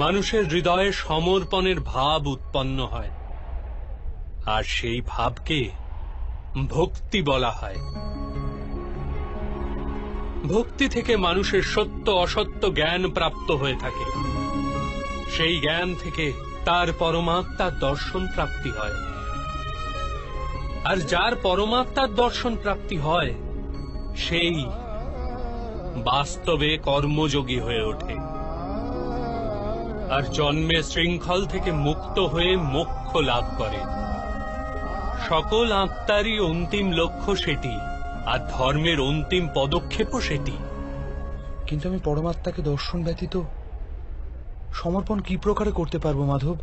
B: মানুষের হৃদয়ে সমর্পণের ভাব উৎপন্ন হয়, আর সেই ভাবকে ভক্তি বলা হয়। ভক্তি থেকে মানুষের সত্য অসত্য জ্ঞান প্রাপ্ত হয়ে থাকে, সেই জ্ঞান থেকে তার পরমাত্মার দর্শন প্রাপ্তি হয়, আর যার পরমাত্মার দর্শন প্রাপ্তি হয় সেই বাস্তবে কর্মযোগী হয়ে ওঠে, আর জন্মের শৃঙ্খল থেকে মুক্ত হয়ে মোক্ষ লাভ করে। সকল আত্মারই অন্তিম লক্ষ্য সেটি, আর ধর্মের অন্তিম পদক্ষেপও সেটি।
A: কিন্তু আমি পরমাত্মাকে দর্শন ব্যতীত সমর্পণ কি প্রকারে করতে পারবো মাধব?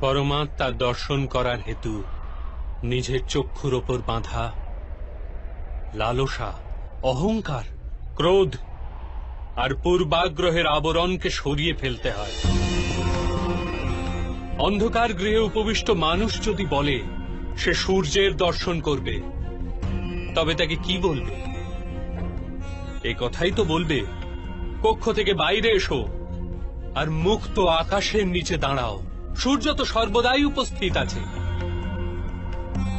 B: পরমাত্মার দর্শন করার হেতু নিজের চক্ষুর ওপর বাঁধা লালসা, অহংকার, ক্রোধ আর পূর্বাগ্রহের আবরণকে সরিয়ে ফেলতে হয়। অন্ধকার গৃহে উপবিষ্ট মানুষ যদি বলে সে সূর্যের দর্শন করবে, তবে তাকে কি বলবে? এ কথাই তো বলবে, কক্ষ থেকে বাইরে এসো আর মুক্ত আকাশের নিচে দাঁড়াও, সূর্য তো সর্বদাই উপস্থিত আছে।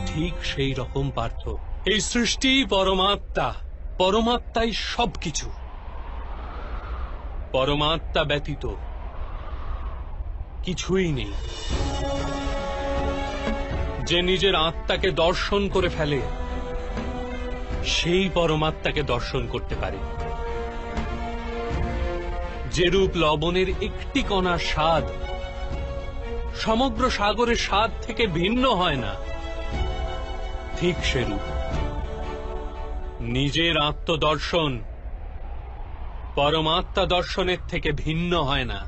B: ঠিক সেই রকম পার্থ, এই সৃষ্টি পরমাত্মা, পরমাত্মাই সবকিছু। পরমাত্মা ব্যতীত কিছুই নেই। যে নিজের আত্মাকে দর্শন করে ফেলে সেই পরমাত্মাকে দর্শন করতে পারে। যেরূপ লবণের একটি কণার স্বাদ সমগ্র সাগরের স্বাদ থেকে ভিন্ন হয় না, ঠিক সেরূপ নিজের আত্মদর্শন পরমাত্মা দর্শনের থেকে ভিন্ন হয় না।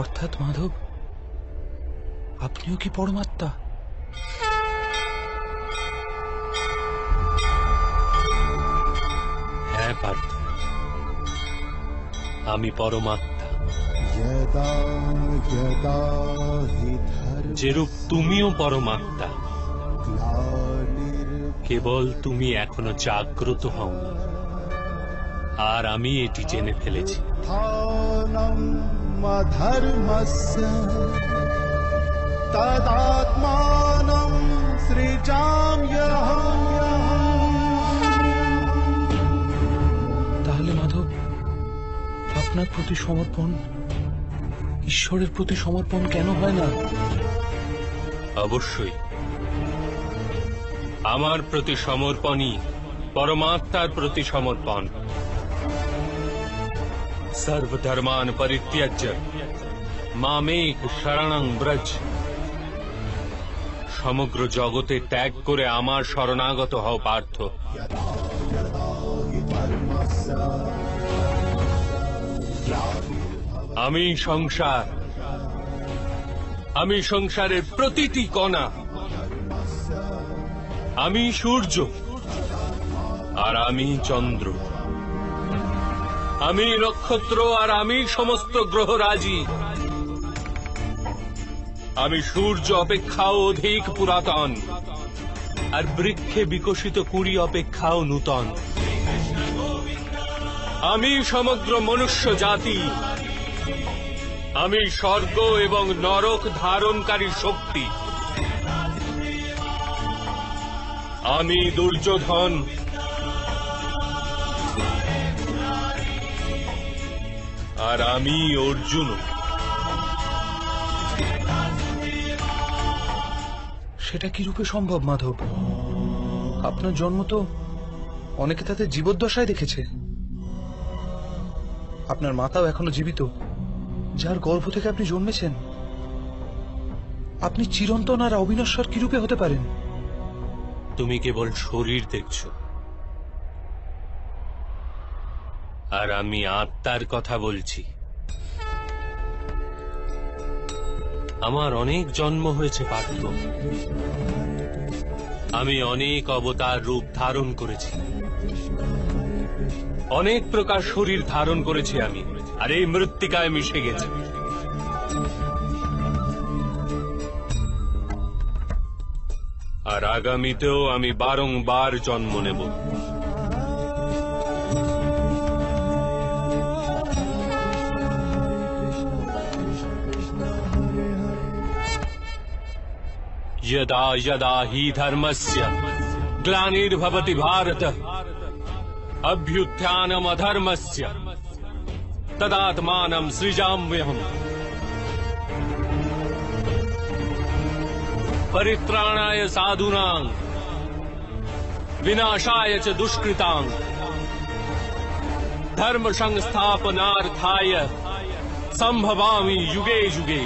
A: অর্থাৎ মাধব, আপনিও কি পরমাত্মা?
B: হ্যাঁ পার্থ, আমি পরমাত্মা। যেরূপ তুমিও পরমাত্মা, কেবল তুমি এখনো জাগ্রত হওনি, আর আমি এটি জেনে ফেলেছি।
C: ধর্মস্য তদাত্মানং সৃজাম্যহম।
A: তাহলে মাধব, আপনার প্রতি সমর্পণ ঈশ্বরের প্রতি সমর্পণ কেন হয় না?
B: অবশ্যই আমার প্রতি সমর্পণই পরমাত্মার প্রতি সমর্পণ। सर्वधर्मान परित्यज्य मामेक शरणं ব্রজ। সমগ্র জগতে ত্যাগ করে আমার শরণাগত হও পার্থ। আমি সংসার, আমি সংসারের প্রতিটি কণা, আমি সূর্য আর আমি চন্দ্র, আমি নক্ষত্র আর আমি সমস্ত গ্রহরাজি। আমি সূর্য অপেক্ষাও অধিক পুরাতন আর বৃক্ষে বিকশিত কুড়ি অপেক্ষাও নূতন। আমি সমগ্র মনুষ্য জাতি, আমি স্বর্গ এবং নরক ধারণকারী শক্তি। আমি দুর্যোধন, আর আমি অর্জুন।
A: সেটা কি রূপে সম্ভব মাধব? আপনার জন্ম তো অনেকে তাদের জীবদ্দশায় দেখেছে। আপনার মাতাও এখনো জীবিত, যার গর্ভ থেকে আপনি জন্মেছেন। আপনি চিরন্তন আর অবিনশ্বর কি রূপে হতে পারেন?
B: তুমি কেবল শরীর দেখছো, আর আমি আত্মার কথা বলছি। আমার অনেক জন্ম হয়েছে পার্থ, আমি অনেক অবতার রূপ ধারণ করেছি, অনেক প্রকার শরীর ধারণ করেছি আমি, আর এই মৃত্তিকায় মিশে গেছে। আর আগামীতেও আমি বারংবার জন্ম নেব। यदा यदा हि धर्मस्य ग्लानिर्भवति भारत अभ्युत्थानमधर्मस्य तदात्मानं सृजाम्यहम्। परित्राणाय साधूनां विनाशाय च दुष्कृतां धर्म संस्थापनार्थाय संभवामि युगे युगे।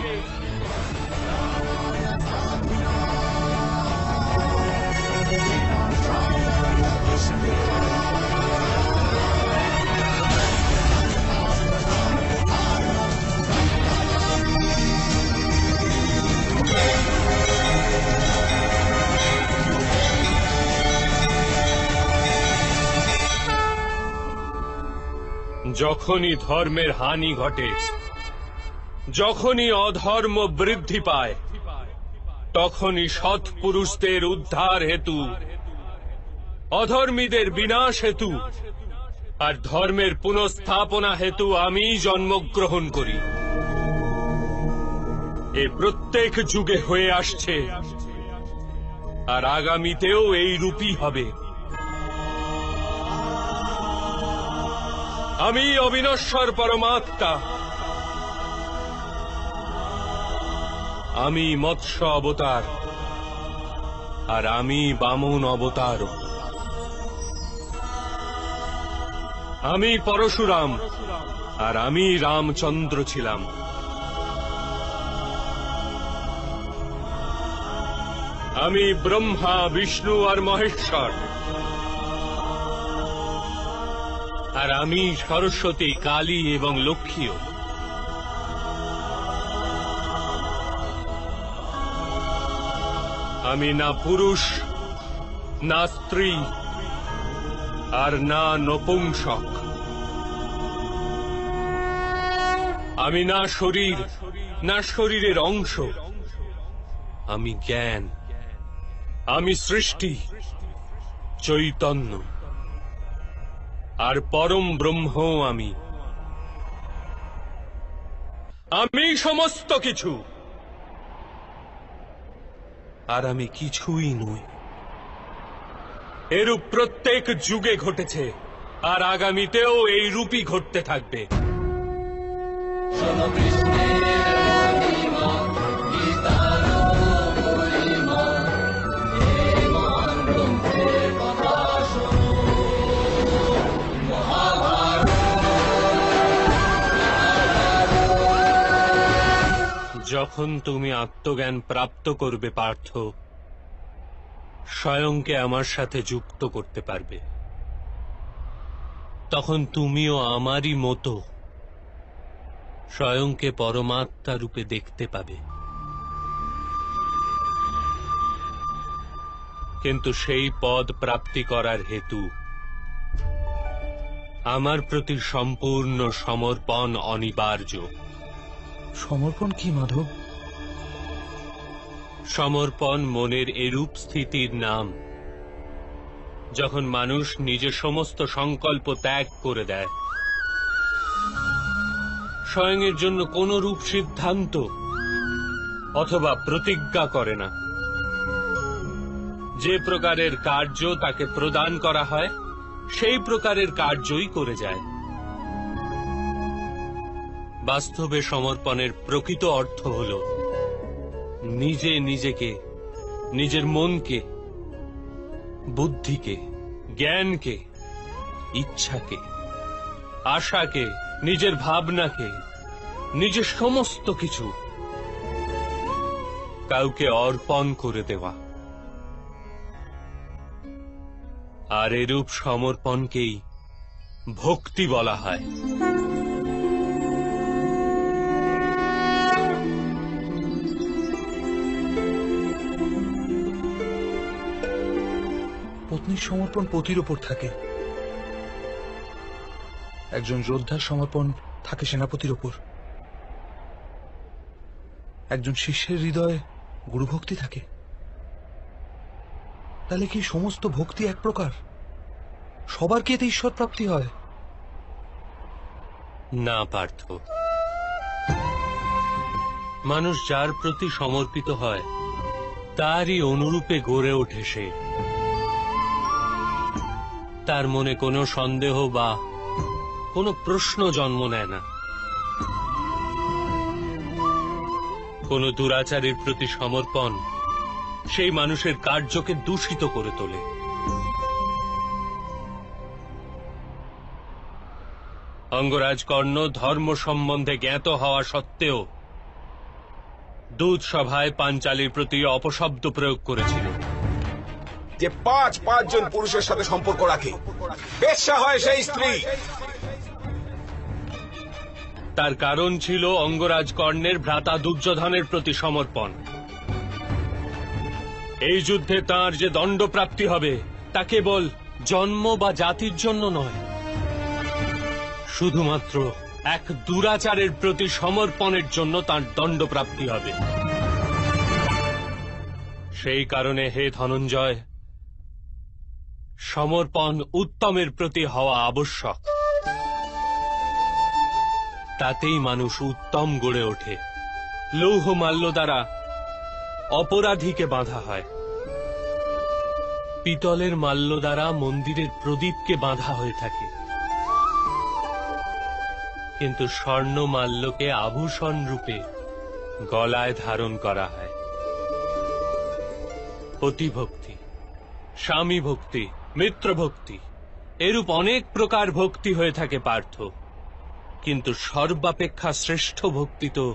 B: যখনই ধর্মের হানি ঘটে, যখনই অধর্ম বৃদ্ধি পায়, তখনই সৎ পুরুষদের উদ্ধার হেতু, অধর্মীদের বিনাশ হেতু আর ধর্মের পুনঃস্থাপনা হেতু আমি জন্মগ্রহণ করি। এ প্রত্যেক যুগে হয়ে আসছে, আর আগামীতেও এই রূপই হবে। আমি অবিনশ্বর পরমাত্মা, আমি মৎস্য অবতার, আর আমি বামন অবতার। আমি পরশুরাম, আর আমি রামচন্দ্র ছিলাম। আমি ব্রহ্মা, বিষ্ণু আর মহেশ্বর, আর আমি সরস্বতী, কালী এবং লক্ষ্মীও। আমি না পুরুষ, না স্ত্রী, আর না নপুংসক। আমি না শরীর, না শরীরের অংশ। আমি জ্ঞান, আমি সৃষ্টি, চৈতন্য, আর পরম ব্রহ্ম। আমি আমি সমস্ত কিছু, আর আমি কিছুই নই। এরূপ প্রত্যেক যুগে ঘটেছে, আর আগামীতেও এই রূপই ঘটতে থাকবে। যখন তুমি আত্মজ্ঞান প্রাপ্ত করবে পার্থ, স্বয়ংকে আমার সাথে যুক্ত করতে পারবে। তখন তুমিও আমারই মতো স্বয়ংকে পরমাত্মা রূপে দেখতে পাবে। কিন্তু সেই পদ প্রাপ্তি করার হেতু আমার প্রতি সম্পূর্ণ সমর্পণ অনিবার্য।
A: সমর্পণ কি মাধব?
B: সমর্পণ মনের এরূপ স্থিতির নাম যখন মানুষ নিজের সমস্ত সংকল্প ত্যাগ করে দেয়, স্বয়ং এর জন্য কোন রূপ সিদ্ধান্ত অথবা প্রতিজ্ঞা করে না। যে প্রকারের কার্য তাকে প্রদান করা হয় সেই প্রকারের কার্যই করে যায়। বাস্তবে সমর্পণের প্রকৃত অর্থ হল নিজে নিজেকে, নিজের মনকে, বুদ্ধিকে, জ্ঞানকে, ইচ্ছাকে, আশাকে, নিজের ভাবনাকে, নিজের সমস্ত কিছু কাউকে অর্পণ করে দেওয়া। আর এরূপ সমর্পণকেই ভক্তি বলা হয়।
A: পত্নীর সমর্পণ পতির ওপর থাকে, একজন যোদ্ধার সমর্পণ থাকে সেনাপতির ওপর, একজন শিষ্যের হৃদয়ে গুরুভক্তি থাকে। তাহলে কি সমস্ত ভক্তি এক প্রকার? সবার কি এতে ঈশ্বর প্রাপ্তি হয়?
B: না পার্থ, মানুষ যার প্রতি সমর্পিত হয় তারই অনুরূপে গড়ে ওঠে সে। তার মনে কোনো সন্দেহ বা কোনো প্রশ্ন জন্ম নেয় না। কোন দুরাচারের প্রতি সমর্পণ সেই মানুষের কার্যকে দূষিত করে তোলে। অঙ্গরাজ কর্ণ ধর্ম সম্বন্ধে জ্ঞাত হওয়া সত্ত্বেও দূত সভায় পাঞ্চালীর প্রতি অপশব্দ প্রয়োগ করেছিল।
D: যে পাঁচজন পুরুষের সাথে সম্পর্ক রাখে, বেশ্যা হয় সেই স্ত্রী।
B: তার কারণ ছিল অঙ্গরাজ কর্ণের ভ্রাতা দুর্যোধনের প্রতি সমর্পণ। এই যুদ্ধে তাঁর যে দণ্ডপ্রাপ্তি হবে তা কেবল জন্ম বা জাতির জন্য নয়, শুধুমাত্র এক দুরাচারের প্রতি সমর্পণের জন্য তাঁর দণ্ডপ্রাপ্তি হবে। সেই কারণে হে ধনঞ্জয়, সমর্পণ উত্তমের প্রতি হওয়া আবশ্যক। তাতেই মানুষ উত্তম গড়ে ওঠে। লৌহ মাল্য দ্বারা অপরাধীকে বাঁধা হয়, পিতলের মাল্য দ্বারা মন্দিরের প্রদীপকে বাঁধা হয়ে থাকে, কিন্তু স্বর্ণ মাল্যকে আভূষণ রূপে গলায় ধারণ করা হয়। পতিভক্তি, স্বামী ভক্তি, মিত্র ভক্তি, এরূপ অনেক প্রকার ভক্তি হয়ে থাকে পার্থ, কিন্তু সর্বাপেক্ষা শ্রেষ্ঠ ভক্তি তো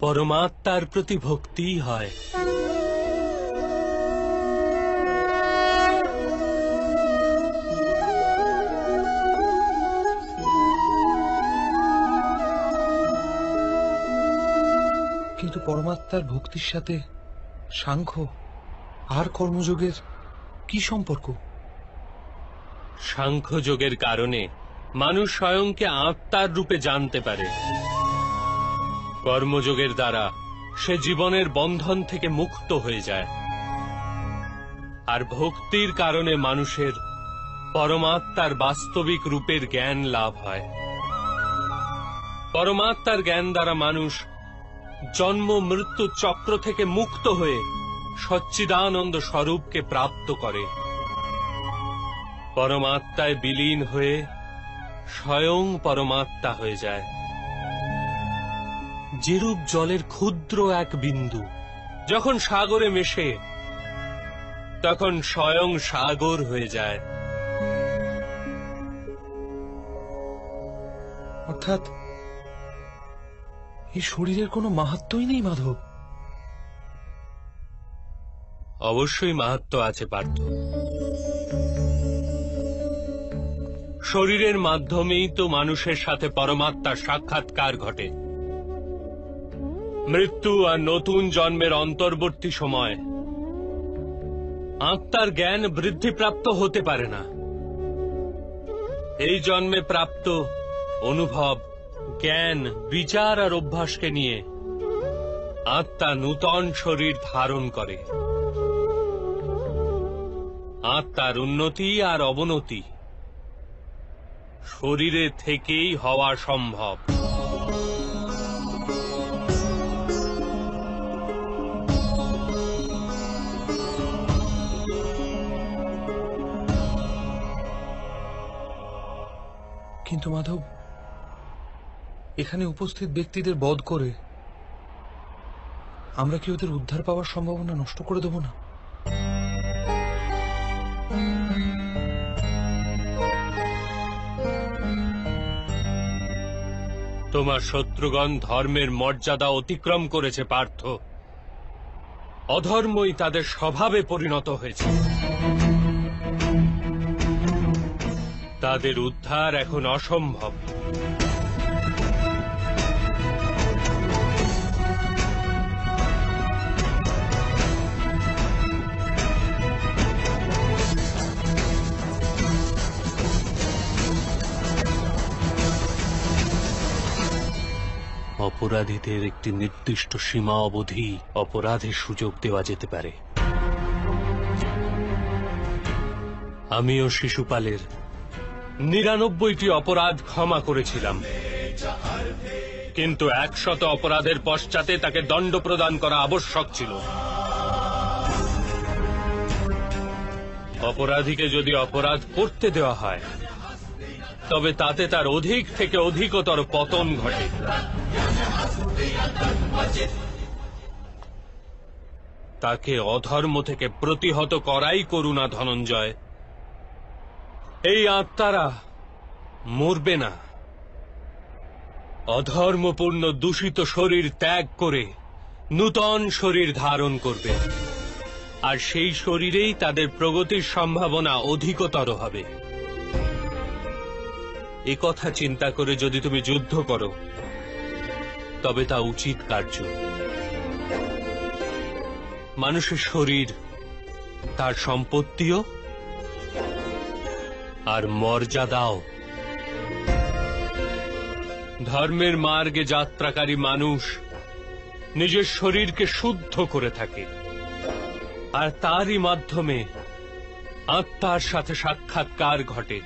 B: পরমাত্মার প্রতি ভক্তিই হয়।
A: কিন্তু পরমাত্মার ভক্তির সাথে সাংখ্য আর কর্মযোগের কি সম্পর্ক?
B: সাংখ্যযোগের কারণে মানুষ স্বয়ংকে আত্মার রূপে জানতে পারে। কর্মযোগের দ্বারা সে জীবনের বন্ধন থেকে মুক্ত হয়ে যায়। আর ভক্তির কারণে মানুষের পরমাত্মার বাস্তবিক রূপের জ্ঞান লাভ হয়। পরমাত্মার জ্ঞান দ্বারা মানুষ জন্ম মৃত্যু চক্র থেকে মুক্ত হয়ে সচ্চিদানন্দ স্বরূপকে প্রাপ্ত করে। পরমাত্মায় বিলীন হয়ে স্বয়ং পরমাত্মা হয়ে যায়। যেরূপ জলের ক্ষুদ্র এক বিন্দু যখন সাগরে মেশে তখন স্বয়ং সাগর হয়ে যায়।
A: অর্থাৎ এই শরীরের কোনো মাহাত্ম্যই নেই মাধব।
B: অবশ্যই মাহাত্ম্য আছে পার্থ। শরীরের মাধ্যমেই তো মানুষের সাথে পরমাত্মার সাক্ষাৎকার ঘটে। মৃত্যু আর নতুন জন্মের অন্তর্বর্তী সময় আত্মার জ্ঞান বৃদ্ধিপ্রাপ্ত হতে পারে না। এই জন্মে প্রাপ্ত অনুভব, জ্ঞান, বিচার আর অভ্যাসকে নিয়ে আত্মা নূতন শরীর ধারণ করে। আত্মার উন্নতি আর অবনতি শরীরে থেকেই হওয়া সম্ভব।
A: কিন্তু মাধব, এখানে উপস্থিত ব্যক্তিদের বধ করে আমরা কি ওদের উদ্ধার পাওয়ার সম্ভাবনা নষ্ট করে দেব না?
B: তোমার শত্রুগণ ধর্মের মর্যাদা অতিক্রম করেছে পার্থ। অধর্মই তাদের স্বভাবে পরিণত হয়েছে। তাদের উদ্ধার এখন অসম্ভব। অপরাধীদের একটি নির্দিষ্ট সীমা অবধি অপরাধের সুযোগ দেওয়া যেতে পারে। আমিও শিশুপালের ৯৯টি অপরাধ ক্ষমা করেছিলাম, কিন্তু ১০০ অপরাধের পশ্চাতে তাকে দণ্ড প্রদান করা আবশ্যক ছিল। অপরাধীকে যদি অপরাধ করতে দেওয়া হয় তবে তাতে তার অধিক থেকে অধিকতর পতন ঘটে। তাকে অধর্ম থেকে প্রতিহত করাই করুণা ধনঞ্জয়। এই আত্মারা মরবে না, অধর্মপূর্ণ দূষিত শরীর ত্যাগ করে নূতন শরীর ধারণ করবে, আর সেই শরীরেই তাদের প্রগতির সম্ভাবনা অধিকতর হবে। এ কথা চিন্তা করে যদি তুমি যুদ্ধ করো তবে তা উচিত কার্য। মানুষের শরীর তার সম্পত্তিও আর মর্যাদাও। ধর্মের মার্গে যাত্রাকারী মানুষ নিজের শরীরকে শুদ্ধ করে থাকে, আর তারই মাধ্যমে আত্মার সাথে সাক্ষাৎকার ঘটে।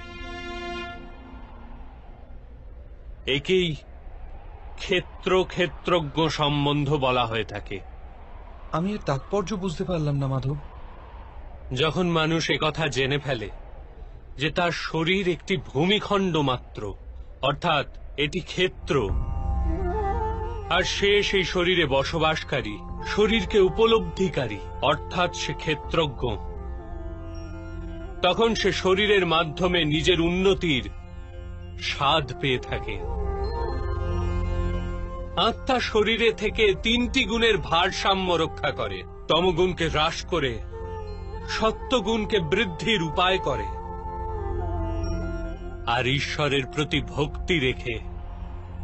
B: একেই ক্ষেত্র ক্ষেত্রজ্ঞ সম্বন্ধ বলা হয়ে থাকে।
A: আমি এর তাৎপর্য বুঝতে পারলাম না মাধব।
B: যখন মানুষ একথা জেনে ফেলে যে তার শরীর একটি ভূমিখণ্ড মাত্র, অর্থাৎ এটি ক্ষেত্র, আর সে সেই শরীরে বসবাসকারী, শরীরকে উপলব্ধিকারী, অর্থাৎ সে ক্ষেত্রজ্ঞ, তখন সে শরীরের মাধ্যমে নিজের উন্নতির স্বাদ পেয়ে থাকে। আত্মা শরীরে থেকে ৩টি গুণের ভারসাম্য রক্ষা করে। তমগুণকে হ্রাস করে সত্যগুণকে বৃদ্ধির উপায় করে, আর ঈশ্বরের প্রতি ভক্তি রেখে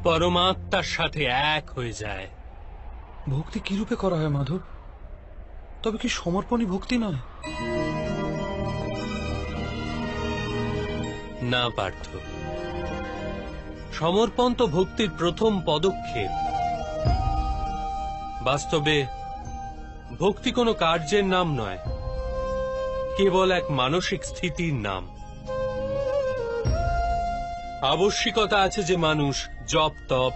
B: পরমাত্মার সাথে এক হয়ে যায়।
A: ভক্তি কি রূপে করা হয় মাধব? তবে কি সমর্পণই ভক্তি নয়?
B: না পার্থ, সমর্পণ তো ভক্তির প্রথম পদক্ষেপ। বাস্তবে ভক্তি কোনো কার্যের নাম নয়, কেবল এক মানসিক স্থিতির নাম। আবশ্যিকতা আছে যে মানুষ জপ তপ,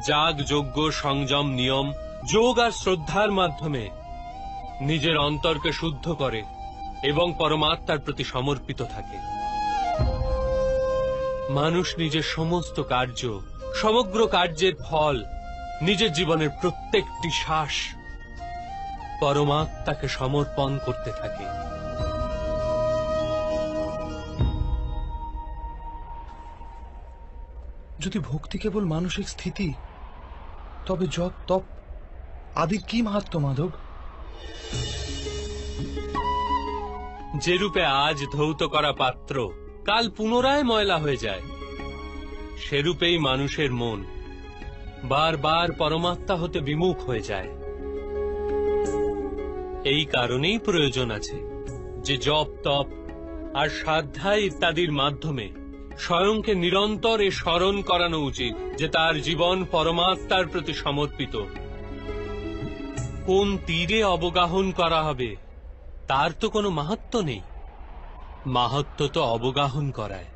B: যাগ যজ্ঞ, সংযম, নিয়ম, যোগ আর শ্রদ্ধার মাধ্যমে নিজের অন্তরকে শুদ্ধ করে এবং পরমাত্মার প্রতি সমর্পিত থাকে। মানুষ নিজের সমস্ত কার্য, সমগ্র কার্যের ফল, নিজের জীবনের প্রত্যেকটি শ্বাস পরমাত্মাকে সমর্পণ করতে থাকে।
A: যদি ভক্তি কেবল মানসিক স্থিতি, তবে জপ তপ আদি কি মাহাত্ম্য মাধব?
B: যে রূপে আজ ধৌত করা পাত্র কাল পুনরায় ময়লা হয়ে যায়, সেরূপেই মানুষের মন বারবার পরমাত্মা হতে বিমুখ হয়ে যায়। এই কারণেই প্রয়োজন আছে যে জপ তপ আর সাধনা ইত্যাদির মাধ্যমে স্বয়ংকে নিরন্তর এ স্মরণ করানো উচিত যে তার জীবন পরমাত্মার প্রতি সমর্পিত। কোন তীরে অবগাহন করা হবে তার তো কোনো মাহাত্ম্য নেই, মাহাত্ম্য তো অবগাহন করায়।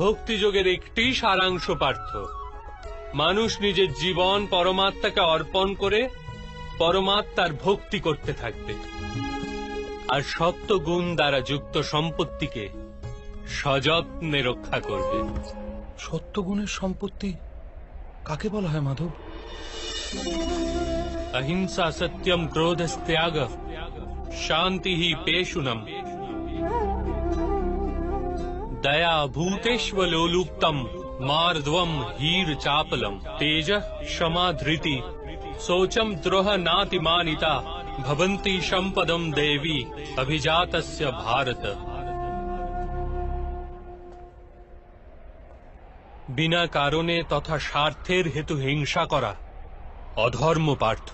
B: ভক্তিযোগের একটি সারাংশ পার্থ, মানুষ নিজের জীবন পরমাত্মাকে অর্পণ করে পরমাত্মার ভক্তি করতে থাকবে, আর সপ্ত গুণ দ্বারা যুক্ত সম্পত্তিকে সযত্নে রক্ষা করবে।
A: সত্যগুণের সম্পত্তি কাকে বলা হয় মাধব?
B: अहिंसा सत्यम क्रोधस्त्याग शांति ही पेशुनम दया भूतेष्वलोलुप्तम मार्दवम हीर चापलम तेज क्षमा धृति शोचम द्रोह नातिमानिता भवन्ति संपदम देवी अभिजातस्य भारत। बिना कारणे तथा स्वार्थेर हेतु हिंसा करा অধর্ম পার্থ।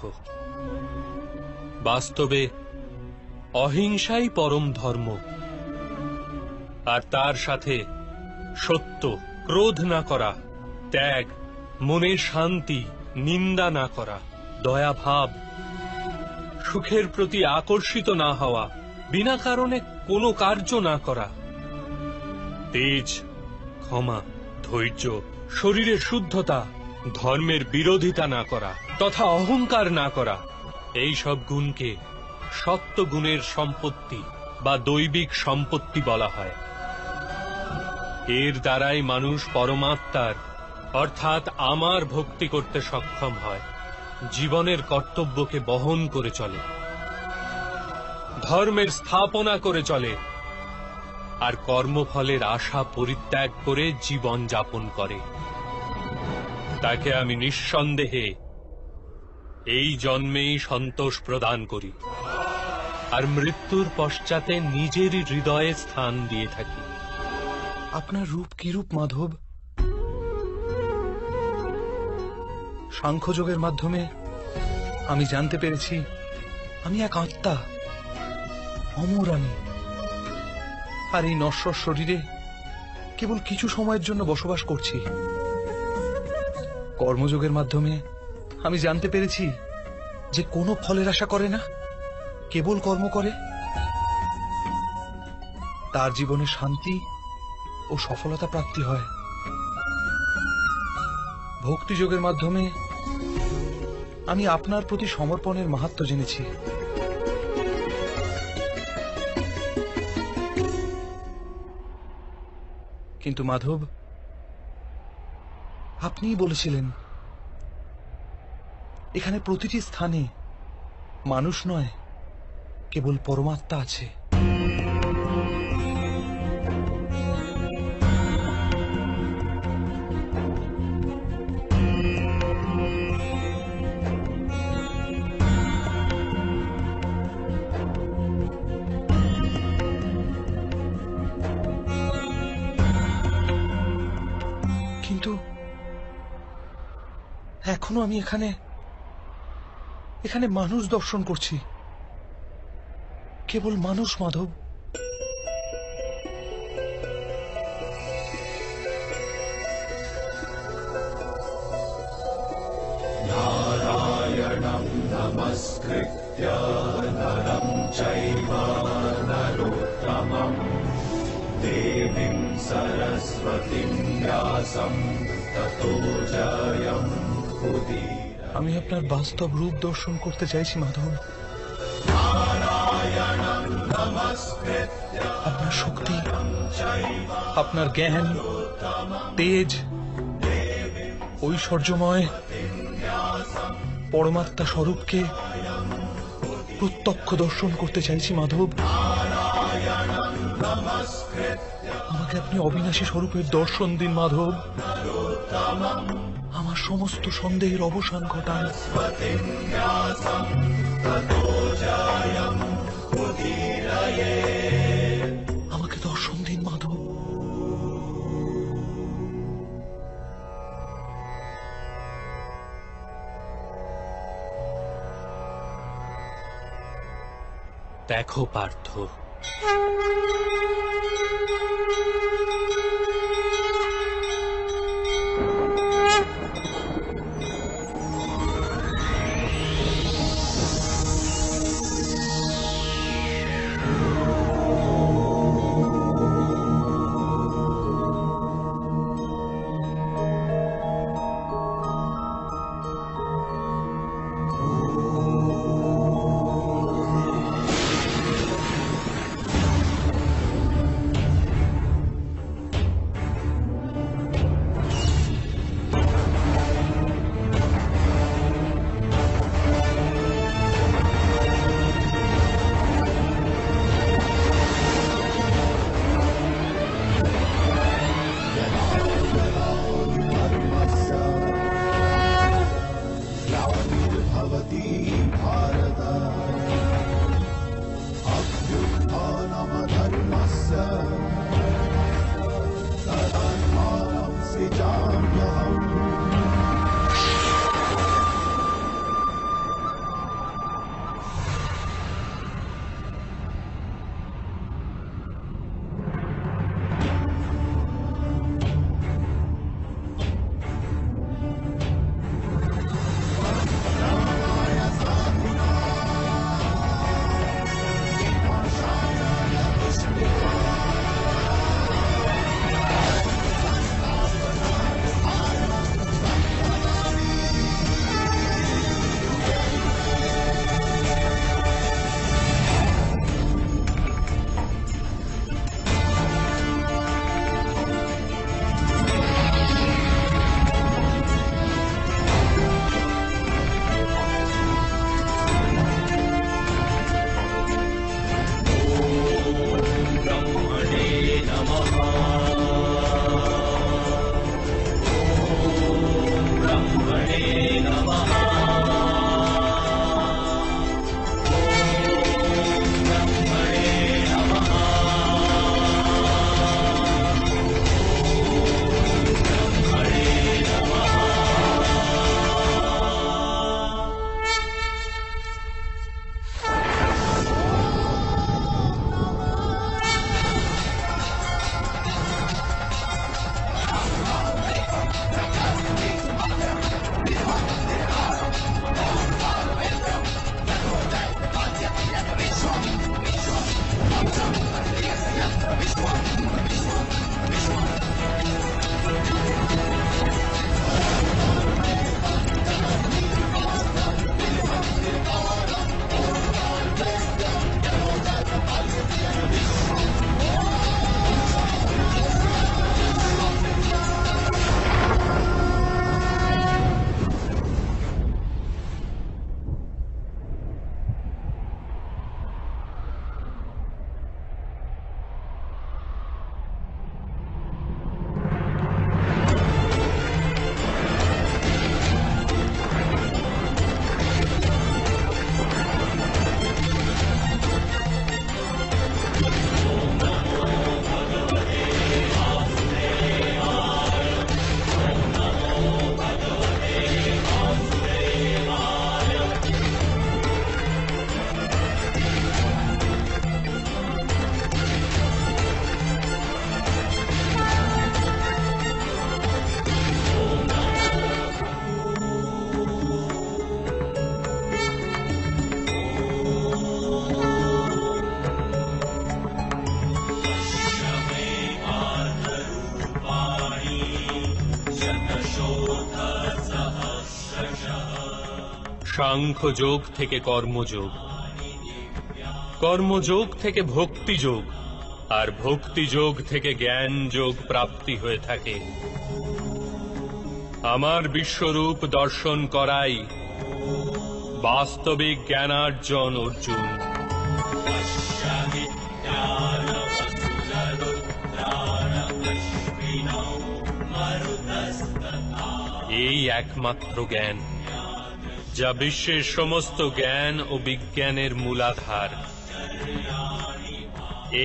B: বাস্তবে অহিংসাই পরম ধর্ম, আর তার সাথে সত্য, ক্রোধ না করা, ত্যাগ, মনের শান্তি, নিন্দা না করা, দয়াভাব, সুখের প্রতি আকর্ষিত না হওয়া, বিনা কারণে কোনো কার্য না করা, তেজ, ক্ষমা, ধৈর্য, শরীরের শুদ্ধতা, ধর্মের বিরোধিতা না করা তথা অহংকার না করা, এই সব গুণকে সত্য গুণের সম্পত্তি বা দৈবিক সম্পত্তি বলা হয়। এর দ্বারাই মানুষ পরমাত্মার অর্থাৎ আমার ভক্তি করতে সক্ষম হয়, জীবনের কর্তব্যকে বহন করে চলে, ধর্মের স্থাপনা করে চলে, আর কর্মফলের আশা পরিত্যাগ করে জীবন যাপন করে। তাকে আমি নিঃসন্দেহে এই জন্মেই সন্তোষ প্রদান করি, আর মৃত্যুর পশ্চাতে নিজেরই হৃদয়ে স্থান দিয়ে থাকি।
A: আপনার রূপ কি রূপ মাধব? সাংখ্যযোগের মাধ্যমে আমি জানতে পেরেছি আমি এক আত্মা, অমর আমি, আর এই নশ্বর শরীরে কেবল কিছু সময়ের জন্য বসবাস করছি। কর্মযোগের মাধ্যমে আমি জানতে পেরেছি যে কোনো ফলের আশা করে না, কেবল কর্ম করে, তার জীবনে শান্তি ও সফলতা প্রাপ্তি হয়। ভক্তিযোগের মাধ্যমে আমি আপনার প্রতি সমর্পণের মাহাত্ম্য জেনেছি। কিন্তু মাধব, আপনিই বলেছিলেন এখানে প্রতিটি স্থানে মানুষ নয়, কেবল পরমাত্মা আছে। কিন্তু এখনো আমি এখানে মানুষ দর্শন করছি, কেবল মানুষ মাধব।
C: नारायणं नमस्कृत्य नरं चैव नरोत्तमं देवीं सरस्वतीं व्यासं ततो जयमुदीरये।
A: আমি আপনার বাস্তব রূপ দর্শন করতে চাইছি মাধব। আপনার শক্তি, আপনার জ্ঞান, তেজ, ঐশ্বর্যময় পরমাত্মা স্বরূপকে প্রত্যক্ষ দর্শন করতে চাইছি মাধব। আমাকে আপনি অবিনাশী স্বরূপের দর্শন দিন মাধব। আমার সমস্ত সন্দেহের অবসান ঘটান। আমাকে দর্শন দিন মাধব।
B: দেখো পার্থ, সাংখ্য যোগ থেকে কর্মযোগ, কর্মযোগ থেকে ভক্তি যোগ, আর ভক্তি যোগ থেকে জ্ঞান যোগ প্রাপ্তি হয়ে থাকে। আমার বিশ্বরূপ দর্শন করাই বাস্তবিক জ্ঞানার্জন অর্জুন। এই একমাত্র জ্ঞান, যা বিশ্বের সমস্ত জ্ঞান ও বিজ্ঞানের মূলাধার।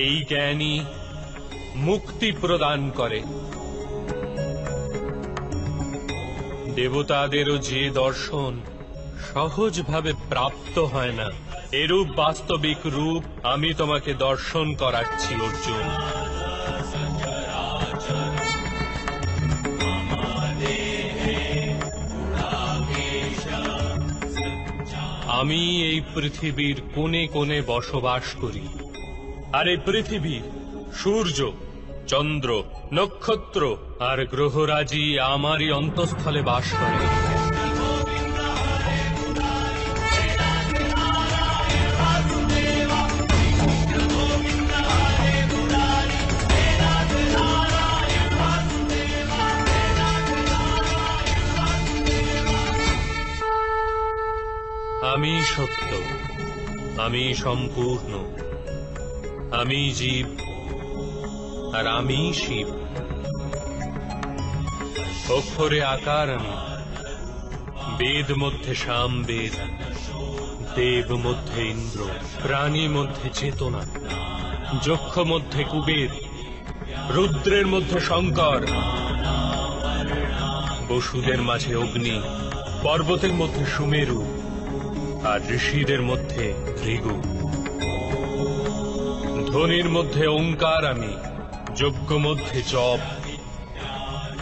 B: এই জ্ঞানই মুক্তি প্রদান করে। দেবতাদেরও যে দর্শন সহজভাবে প্রাপ্ত হয় না, এরূপ বাস্তবিক রূপ আমি তোমাকে দর্শন করাচ্ছি অর্জুন। আমি এই পৃথিবীর কোণে কোণে বসবাস করি, আর এই পৃথিবীর সূর্য, চন্দ্র, নক্ষত্র আর গ্রহরাজি আমারই অন্তঃস্থলে বাস করে। আমি সত্য, আমি সম্পূর্ণ, আমি জীব, আর আমি শিব। অক্ষরে আকার আমি, বেদ মধ্যে সাম বেদ, দেব মধ্যে ইন্দ্র, প্রাণী মধ্যে চেতনা, যক্ষ মধ্যে কুবের, রুদ্রের মধ্যে শঙ্কর, বসুদের মাঝে অগ্নি, পর্বতের মধ্যে সুমেরু, আর ঋষিদের মধ্যে ভৃগু। ধ্বনির মধ্যে ওঙ্কার আমি, যজ্ঞ মধ্যে জপ,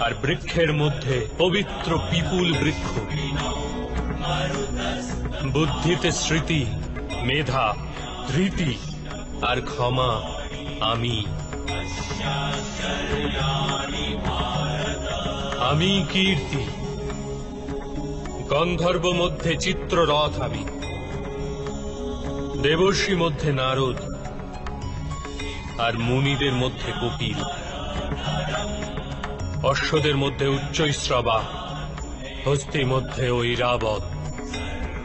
B: আর বৃক্ষের মধ্যে পবিত্র পিপুল বৃক্ষ। বুদ্ধিতে স্মৃতি, মেধা, ধৃতি আর ক্ষমা আমি। আমি কীর্তি, গন্ধর্ব মধ্যে চিত্ররথ আমি, দেবর্ষি মধ্যে নারদ, আর মুনিদের মধ্যে কপিল। অশ্বদের মধ্যে উচ্চৈশ্রবা, হস্তি মধ্যে ঐরাবত,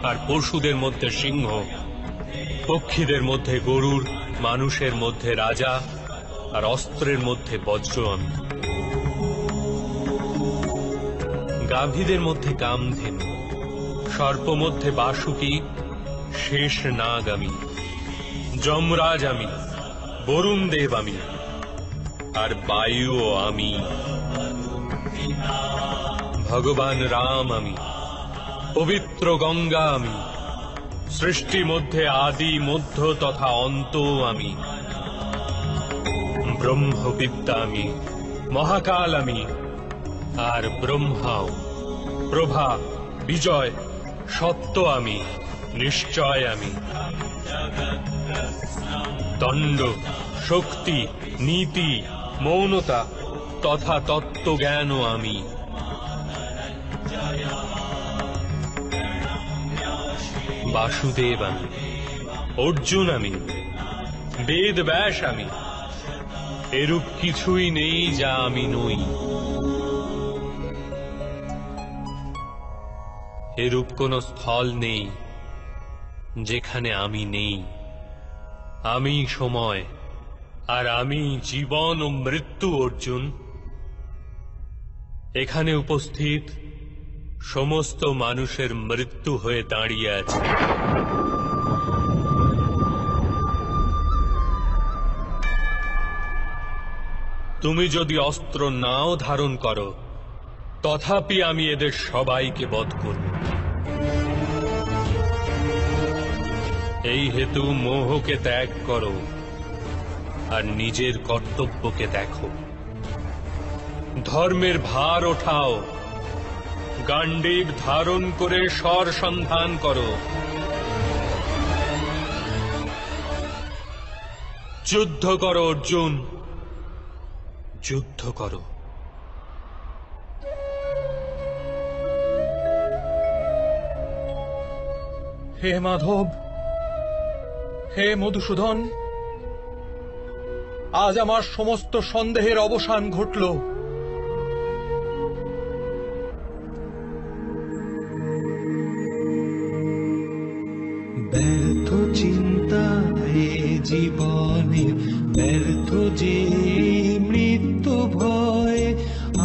B: আর পশুদের মধ্যে সিংহ, পক্ষীদের মধ্যে গরুড়, মানুষের মধ্যে রাজা, আর অস্ত্রের মধ্যে বজ্র আমি। গাভীদের মধ্যে কামধেনু, সর্প মধ্যে বাসুকি, শেষ নাগ আমি। যমরাজ আমি, বরুণ দেব আমি, আর বায়ুও আমি। ভগবান রাম আমি, পবিত্র গঙ্গা আমি, সৃষ্টি মধ্যে আদি, মধ্য তথা অন্ত আমি। ব্রহ্মবিদ্যা আমি, মহাকাল আমি, আর ব্রহ্মাও। প্রভা, বিজয়, সত্য আমি, নিশ্চয় আমি। দণ্ড, শক্তি, নীতি, মৌনতা তথা তত্ত্বজ্ঞানও আমি। বাসুদেব আমি, অর্জুন আমি, বেদ ব্যাস আমি। এরূপ কিছুই নেই যা আমি নই। এরূপ কোন স্থল নেই যেখানে আমি নেই। আমি সময়, আর আমি জীবন ও মৃত্যু অর্জুন। এখানে উপস্থিত সমস্ত মানুষের মৃত্যু হয়ে দাঁড়িয়ে আছে। তুমি যদি অস্ত্র নাও ধারণ করো, তথাপি আমি এদের সবাইকে বধ করব। এই হেতু মোহকে ত্যাগ করো, আর নিজের কর্তব্যকে দেখো। ধর্মের ভার ওঠাও, গান্ডীব ধারণ করে স্বর সন্ধান করো। যুদ্ধ করো অর্জুন, যুদ্ধ করো।
A: হে মাধব, হে মধুসূদন, আজ আমার সমস্ত সন্দেহের অবসান ঘটল।
E: ব্যর্থ চিন্তা এ জীবনে, ব্যর্থ যে মৃত্যু ভয়,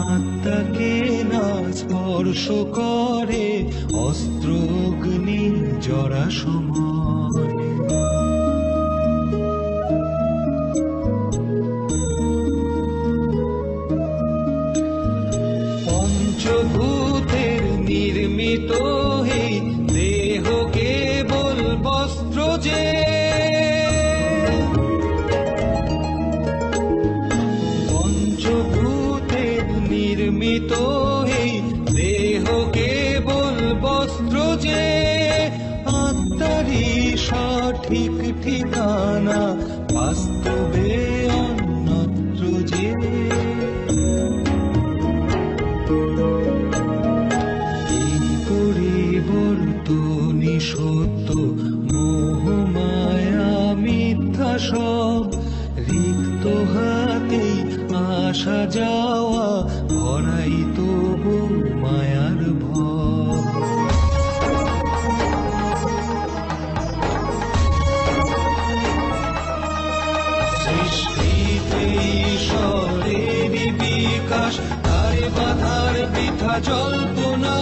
E: আত্মাকে না স্পর্শ করে অস্ত্র অগ্নি জরা সময়। পঞ্চভূতের নির্মিত এই দেহ কেবল বস্ত্র যে, পঞ্চভূতের নির্মিত এই দেহ কেবল বস্ত্র যে, আত্মারই সঠিক ঠিকানা বাস্তবে অন্যত্র যে। এই পরিবর্তনই সত্য, মোহ মায়া মিথ্যা সব, রিক্ত হাতেই আসা যাওয়া ভরাই তবু মায়ার ভব। সৃষ্টিতে ঈশ্বরেরই বিকাশ, তার বাধার বৃথা জল্পনা।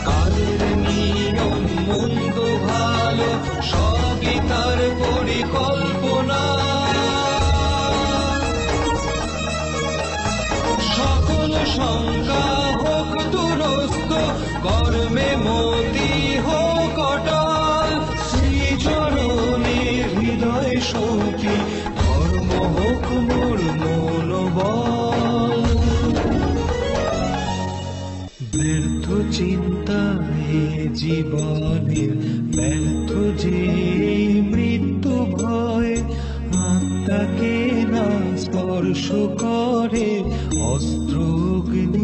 E: কালের নিয়ম মন্দ ভালো সবই তার পরিকল্পনা। সকল শঙ্কা হোক দুরস্ত, কর্মে মতি হোক অটল। শ্রীচরণে হৃদয় সৌপি ধর্ম হোক মোর মনোবল। ব্যর্থ চিন্তায় জীবনের ব্যর্থ যে মৃত্যু ভয়, আত্মাকে না স্পর্শ করে অস্ত্র অগ্নি